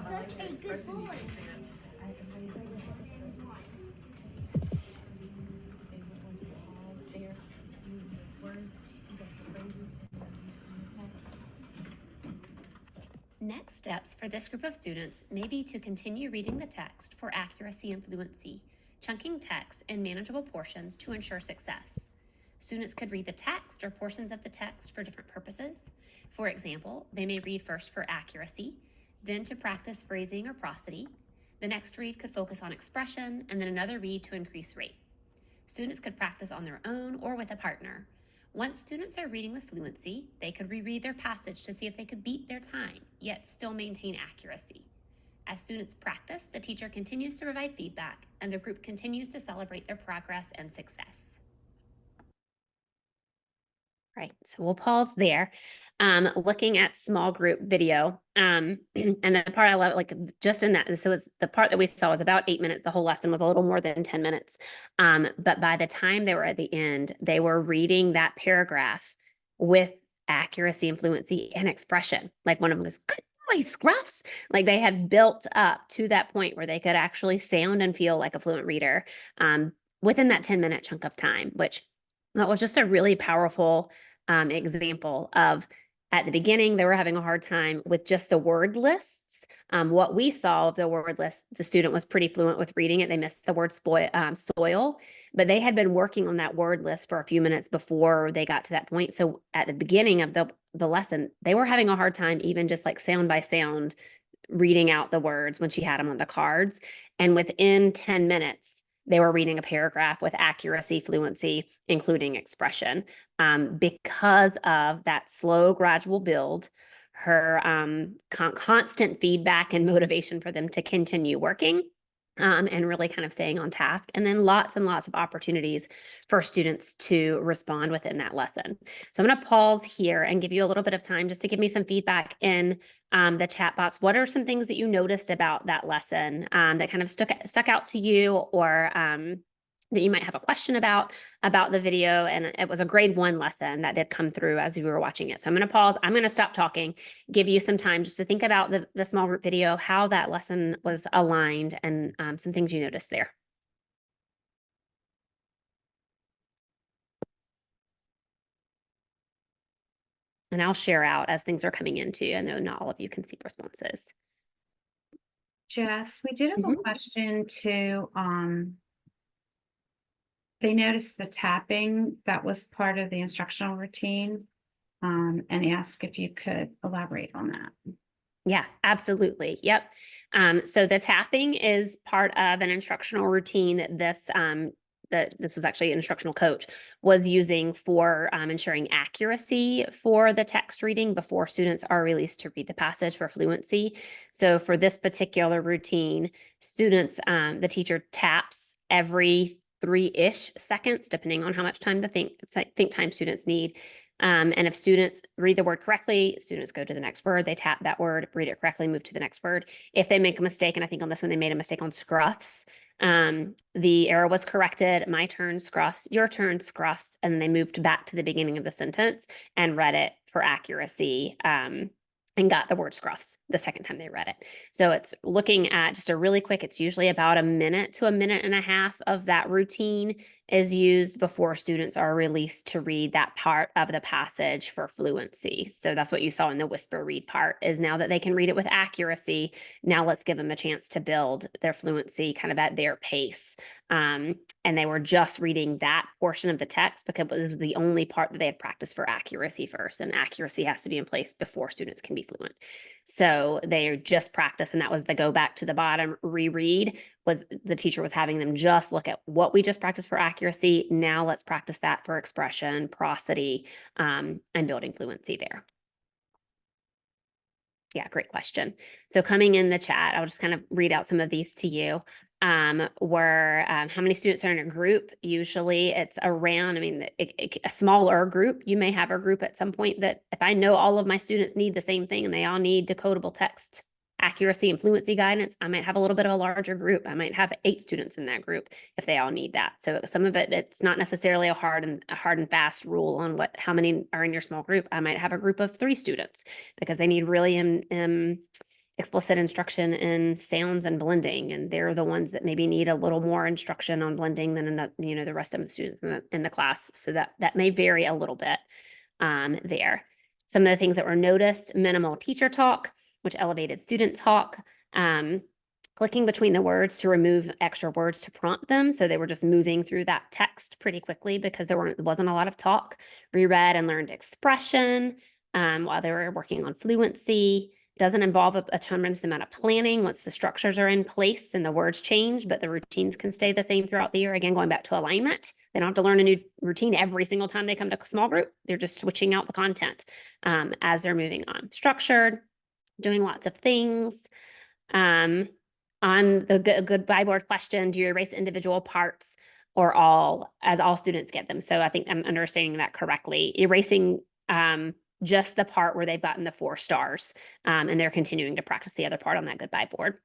Such a good boy. Next steps for this group of students may be to continue reading the text for accuracy and fluency, chunking text in manageable portions to ensure success. Students could read the text or portions of the text for different purposes. For example, they may read first for accuracy, then to practice phrasing or prosody. The next read could focus on expression, and then another read to increase rate. Students could practice on their own or with a partner. Once students are reading with fluency, they could reread their passage to see if they could beat their time, yet still maintain accuracy. As students practice, the teacher continues to provide feedback, and the group continues to celebrate their progress and success. Right, so we'll pause there. Looking at small group video, and the part I love, like just in that, so was the part that we saw was about 8 minutes. The whole lesson was a little more than 10 minutes. But by the time they were at the end, they were reading that paragraph with accuracy and fluency and expression. Like one of them was, "Good boy, Scruffs." Like they had built up to that point where they could actually sound and feel like a fluent reader within that 10-minute chunk of time, which that was just a really powerful example of at the beginning, they were having a hard time with just the word lists. What we saw of the word list, the student was pretty fluent with reading it. They missed the word soil, but they had been working on that word list for a few minutes before they got to that point. So at the beginning of the lesson, they were having a hard time, even just like sound by sound, reading out the words when she had them on the cards. And within 10 minutes, they were reading a paragraph with accuracy, fluency, including expression, because of that slow, gradual build, her constant feedback and motivation for them to continue working, and really kind of staying on task. And then lots and lots of opportunities for students to respond within that lesson. So I'm going to pause here and give you a little bit of time just to give me some feedback in the chat box. What are some things that you noticed about that lesson that kind of stuck out to you, or that you might have a question about the video? And it was a grade 1 lesson that did come through as you were watching it. So I'm going to pause. I'm going to stop talking, give you some time just to think about the small group video, how that lesson was aligned, and some things you noticed there. And I'll share out as things are coming in too. I know not all of you can see responses. Jess, we did have a question too. They noticed the tapping that was part of the instructional routine, and asked if you could elaborate on that. Yeah, absolutely. Yep. So the tapping is part of an instructional routine that this was actually an instructional coach was using for ensuring accuracy for the text reading before students are released to read the passage for fluency. So for this particular routine, students, the teacher taps every 3-ish seconds, depending on how much time the think time students need. And if students read the word correctly, students go to the next word, they tap that word, read it correctly, move to the next word. If they make a mistake, and I think on this one, they made a mistake on scruffs, the error was corrected. My turn, scruffs, your turn, scruffs. And then they moved back to the beginning of the sentence and read it for accuracy. And got the word scruffs the second time they read it. So it's looking at just a really quick, it's usually about a minute to a minute and a half of that routine is used before students are released to read that part of the passage for fluency. So that's what you saw in the whisper read part, is now that they can read it with accuracy, now let's give them a chance to build their fluency kind of at their pace. And they were just reading that portion of the text because it was the only part that they had practiced for accuracy first, and accuracy has to be in place before students can be fluent. So they just practiced, and that was the go back to the bottom reread. Was the teacher was having them just look at what we just practiced for accuracy. Now let's practice that for expression, prosody, and building fluency there. Yeah, great question. So coming in the chat, I'll just kind of read out some of these to you. were how many students are in a group. Usually it's around, I mean, a smaller group. You may have a group at some point that if I know all of my students need the same thing and they all need decodable text accuracy and fluency guidance, I might have a little bit of a larger group. I might have 8 students in that group if they all need that. So some of it, it's not necessarily a hard and fast rule on how many are in your small group. I might have a group of 3 students because they need really explicit instruction in sounds and blending, and they're the ones that maybe need a little more instruction on blending than the rest of the students in the class. So that may vary a little bit there. Some of the things that were noticed: minimal teacher talk, which elevated student talk, clicking between the words to remove extra words to prompt them. So they were just moving through that text pretty quickly because there wasn't a lot of talk. Reread and learned expression while they were working on fluency. Doesn't involve a tremendous amount of planning once the structures are in place and the words change, but the routines can stay the same throughout the year. Again, going back to alignment, they don't have to learn a new routine every single time they come to a small group. They're just switching out the content as they're moving on. Structured, doing lots of things. On the goodbye board question, do you erase individual parts or all students get them? So I think I'm understanding that correctly. Erasing just the part where they've gotten the 4 stars, and they're continuing to practice the other part on that goodbye board.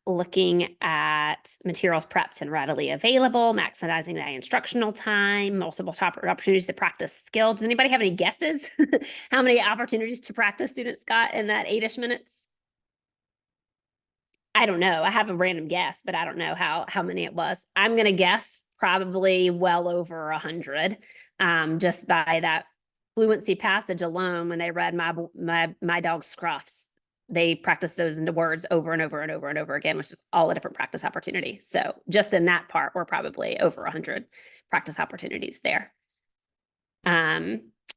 Looking at materials prepped and readily available, maximizing that instructional time, multiple opportunities to practice skills. Does anybody have any guesses how many opportunities to practice students got in that 8-ish minutes? I don't know. I have a random guess, but I don't know how many it was. I'm going to guess probably well over 100, just by that fluency passage alone. When they read my dog Scruffs, they practiced those into words over and over and over and over again, which is all a different practice opportunity. So just in that part, we're probably over 100 practice opportunities there.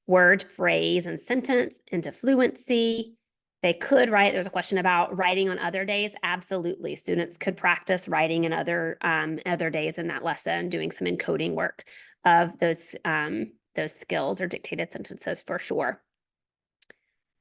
Word, phrase, and sentence into fluency. They could write. There's a question about writing on other days. Absolutely. Students could practice writing in other days in that lesson, doing some encoding work of those skills or dictated sentences for sure.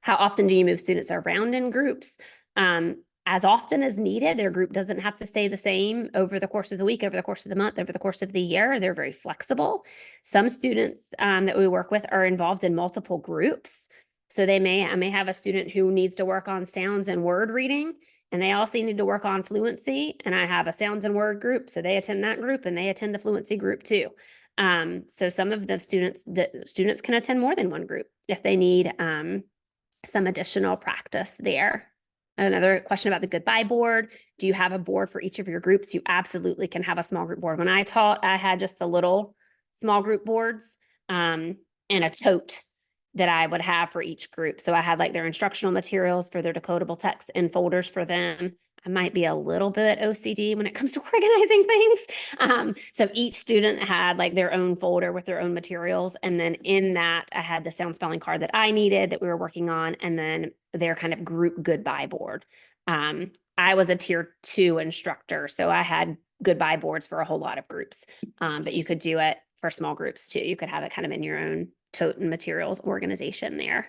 How often do you move students around in groups? As often as needed. Their group doesn't have to stay the same over the course of the week, over the course of the month, over the course of the year. They're very flexible. Some students that we work with are involved in multiple groups. So I may have a student who needs to work on sounds and word reading, and they also need to work on fluency. And I have a sounds and word group, so they attend that group and they attend the fluency group too. So some of the students can attend more than one group if they need some additional practice there. Another question about the goodbye board. Do you have a board for each of your groups? You absolutely can have a small group board. When I taught, I had just the little small group boards and a tote that I would have for each group. So I had like their instructional materials for their decodable text in folders for them. I might be a little bit OCD when it comes to organizing things. So each student had like their own folder with their own materials. And then in that, I had the sound spelling card that I needed that we were working on, and then their kind of group goodbye board. I was a tier 2 instructor, so I had goodbye boards for a whole lot of groups, but you could do it for small groups too. You could have it kind of in your own tote and materials organization there.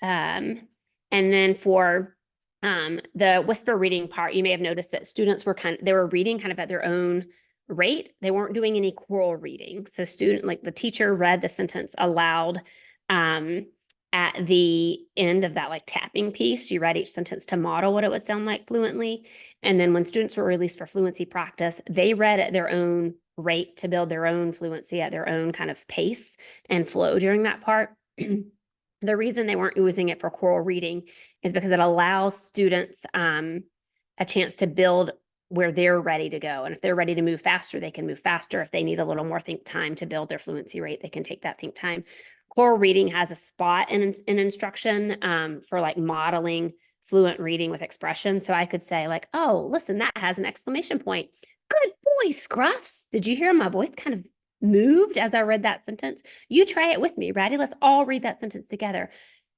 And then for the whisper reading part, you may have noticed that students they were reading kind of at their own rate. They weren't doing any choral reading. So the teacher read the sentence aloud at the end of that like tapping piece. She read each sentence to model what it would sound like fluently. And then when students were released for fluency practice, they read at their own rate to build their own fluency at their own kind of pace and flow during that part. The reason they weren't using it for choral reading is because it allows students a chance to build where they're ready to go. And if they're ready to move faster, they can move faster. If they need a little more think time to build their fluency rate, they can take that think time. Choral reading has a spot in instruction for like modeling fluent reading with expression. So I could say like, oh, listen, that has an exclamation point. Good boy, Scruffs. Did you hear my voice kind of moved as I read that sentence? You try it with me. Ready? Let's all read that sentence together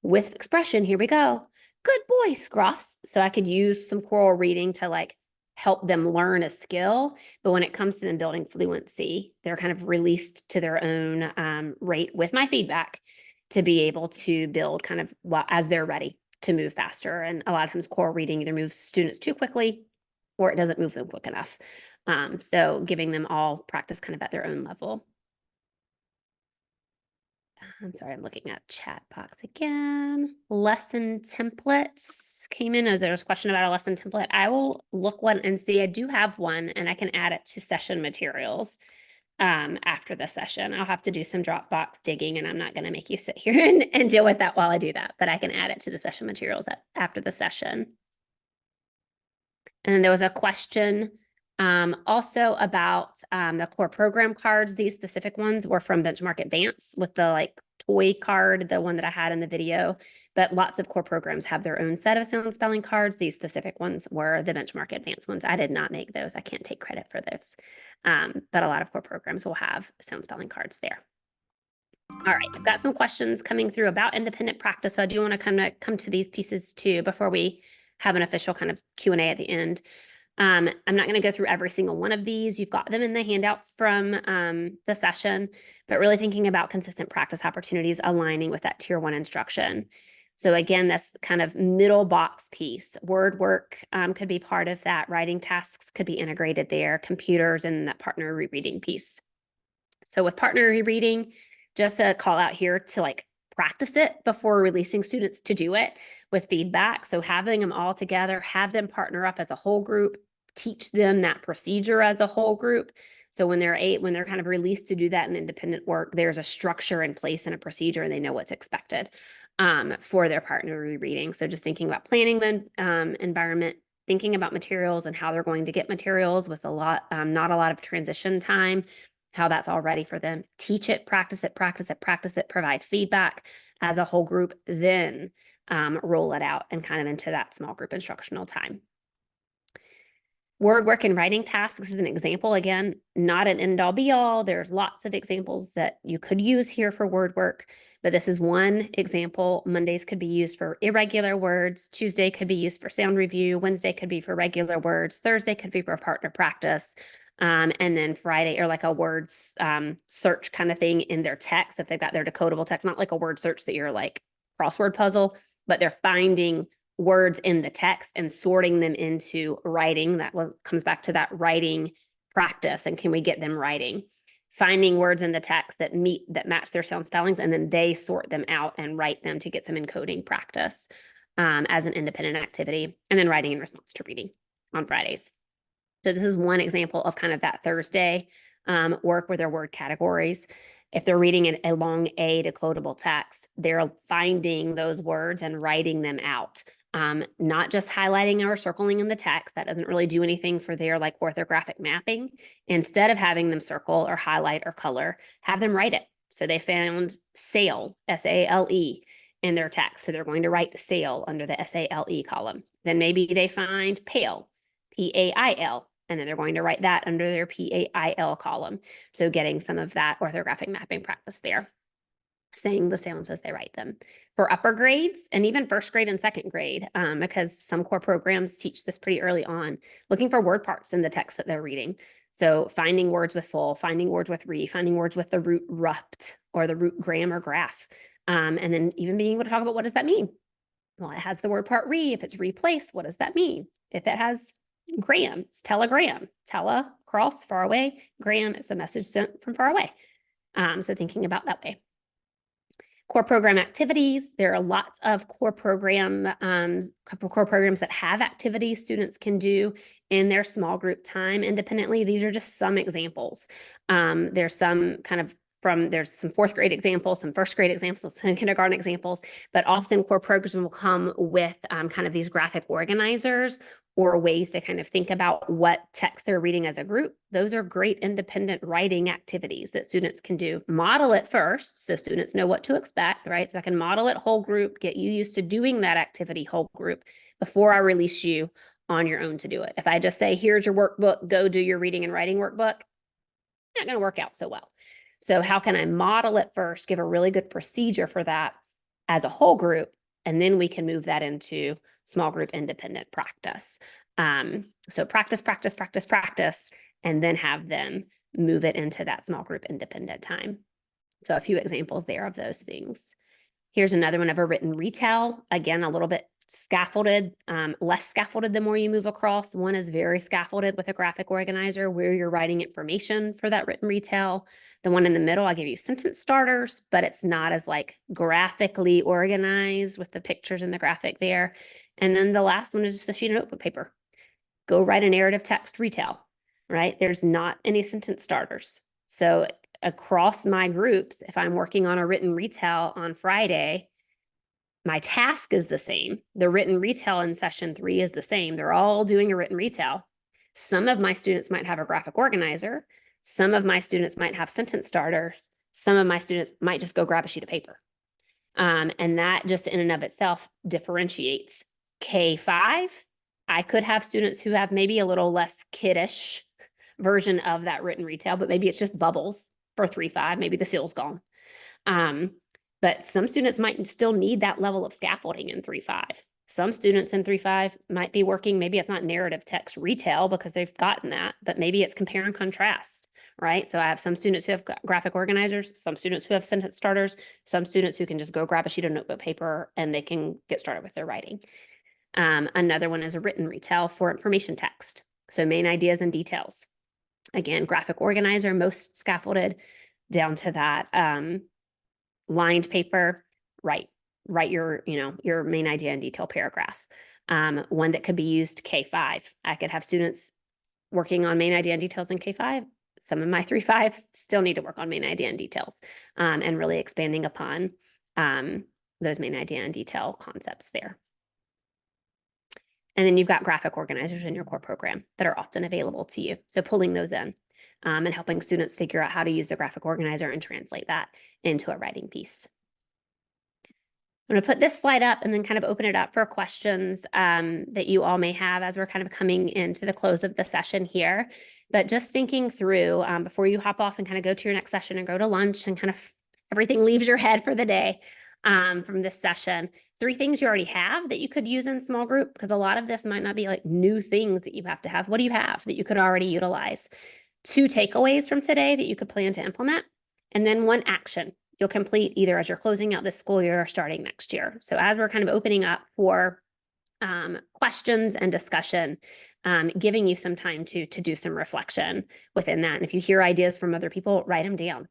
with expression. Here we go. Good boy, Scruffs. So I could use some choral reading to like help them learn a skill. But when it comes to them building fluency, they're kind of released to their own rate with my feedback to be able to build kind of as they're ready. to move faster. And a lot of times core reading either moves students too quickly or it doesn't move them quick enough. So giving them all practice kind of at their own level. I'm sorry, I'm looking at chat box again. Lesson templates came in. There's a question about a lesson template. I will look one and see. I do have one and I can add it to session materials after the session. I'll have to do some Dropbox digging and I'm not going to make you sit here and deal with that while I do that, but I can add it to the session materials after the session. And then there was a question also about the core program cards. These specific ones were from Benchmark Advance with the like toy card, the one that I had in the video, but lots of core programs have their own set of sound spelling cards. These specific ones were the Benchmark Advance ones. I did not make those. I can't take credit for those. But a lot of core programs will have sound spelling cards there. All right, I've got some questions coming through about independent practice. So I do want to kind of come to these pieces too before we have an official kind of Q&A at the end. I'm not going to go through every single one of these. You've got them in the handouts from the session, but really thinking about consistent practice opportunities aligning with that tier 1 instruction. So again, this kind of middle box piece, word work could be part of that. Writing tasks could be integrated there, computers and that partner rereading piece. So with partner rereading, just a call out here to like practice it before releasing students to do it with feedback. So having them all together, have them partner up as a whole group, teach them that procedure as a whole group. So when they're kind of released to do that in independent work, there's a structure in place and a procedure and they know what's expected for their partner rereading. So just thinking about planning the environment, thinking about materials and how they're going to get materials with not a lot of transition time, how that's all ready for them. Teach it, practice it, provide feedback as a whole group, then roll it out and kind of into that small group instructional time. Word work and writing tasks, this is an example, again, not an end all be all. There's lots of examples that you could use here for word work, but this is one example. Mondays could be used for irregular words. Tuesday could be used for sound review. Wednesday could be for regular words. Thursday could be for partner practice. And then Friday, or like a words search kind of thing in their text. If they've got their decodable text, not like a word search that you're like crossword puzzle, but they're finding words in the text and sorting them into writing. That comes back to that writing practice. And can we get them writing? Finding words in the text that match their sound spellings, and then they sort them out and write them to get some encoding practice as an independent activity, and then writing in response to reading on Fridays. So this is one example of kind of that Thursday work with their word categories. If they're reading a long A decodable text, they're finding those words and writing them out. Not just highlighting or circling in the text. That doesn't really do anything for their like orthographic mapping. Instead of having them circle or highlight or color, have them write it. So they found sale, S-A-L-E, in their text. So they're going to write sale under the S-A-L-E column. Then maybe they find pale, P-A-I-L, and then they're going to write that under their P-A-I-L column. So getting some of that orthographic mapping practice there, saying the sounds as they write them. For upper grades and even first grade and second grade, because some core programs teach this pretty early on, looking for word parts in the text that they're reading. So finding words with full, finding words with re, finding words with the root rupt or the root gram or graph. And then even being able to talk about what does that mean? Well, it has the word part re. If it's replace, what does that mean? If it has gram, it's telegram. Tele, cross, far away. Gram, it's a message sent from far away. So thinking about that way. Core program activities. There are lots of core programs that have activities students can do in their small group time independently. These are just some examples. There's some there's some fourth grade examples, some first grade examples, some kindergarten examples, but often core programs will come with kind of these graphic organizers or ways to kind of think about what text they're reading as a group. Those are great independent writing activities that students can do. Model it first so students know what to expect, right? So I can model it whole group, get you used to doing that activity whole group before I release you on your own to do it. If I just say, here's your workbook, go do your reading and writing workbook, not going to work out so well. So how can I model it first, give a really good procedure for that as a whole group, and then we can move that into small group independent practice. So practice, and then have them move it into that small group independent time. So a few examples there of those things. Here's another one of a written retell. Again, a little bit scaffolded, less scaffolded the more you move across. One is very scaffolded with a graphic organizer where you're writing information for that written retell. The one in the middle, I give you sentence starters, but it's not as like graphically organized with the pictures and the graphic there. And then the last one is just a sheet of notebook paper. Go write a narrative text retell, right? There's not any sentence starters. So across my groups, if I'm working on a written retell on Friday, my task is the same. The written retell in session 3 is the same. They're all doing a written retell. Some of my students might have a graphic organizer. Some of my students might have sentence starters. Some of my students might just go grab a sheet of paper. And that just in and of itself differentiates. K5, I could have students who have maybe a little less kiddish version of that written retell, but maybe it's just bubbles for 3-5. Maybe the seal's gone. But some students might still need that level of scaffolding in 3-5. Some students in 3-5 might be working, maybe it's not narrative text retell because they've gotten that, but maybe it's compare and contrast, right? So I have some students who have graphic organizers, some students who have sentence starters, some students who can just go grab a sheet of notebook paper and they can get started with their writing. Another one is a written retell for information text. So main ideas and details. Again, graphic organizer, most scaffolded down to that lined paper, write your, your main idea and detail paragraph. One that could be used K5. I could have students working on main idea and details in K5. Some of my 3-5 still need to work on main idea and details and really expanding upon those main idea and detail concepts there. And then you've got graphic organizers in your core program that are often available to you. So pulling those in and helping students figure out how to use the graphic organizer and translate that into a writing piece. I'm going to put this slide up and then kind of open it up for questions that you all may have as we're kind of coming into the close of the session here. But just thinking through before you hop off and kind of go to your next session and go to lunch and kind of everything leaves your head for the day from this session. 3 things you already have that you could use in small group, because a lot of this might not be like new things that you have to have. What do you have that you could already utilize? 2 takeaways from today that you could plan to implement, and then 1 action you'll complete either as you're closing out this school year or starting next year. So as we're kind of opening up for questions and discussion, giving you some time to do some reflection within that. And if you hear ideas from other people, write them down,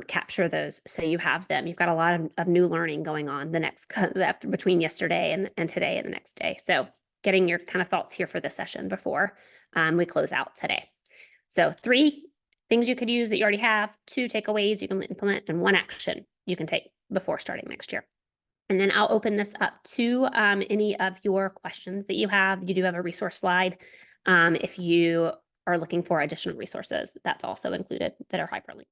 capture those so you have them. You've got a lot of new learning going on between yesterday and today and the next day. So getting your kind of thoughts here for this session before we close out today. So 3 things you could use that you already have, 2 takeaways you can implement, and 1 action you can take before starting next year. And then I'll open this up to any of your questions that you have. You do have a resource slide if you are looking for additional resources. That's also included that are hyperlinked.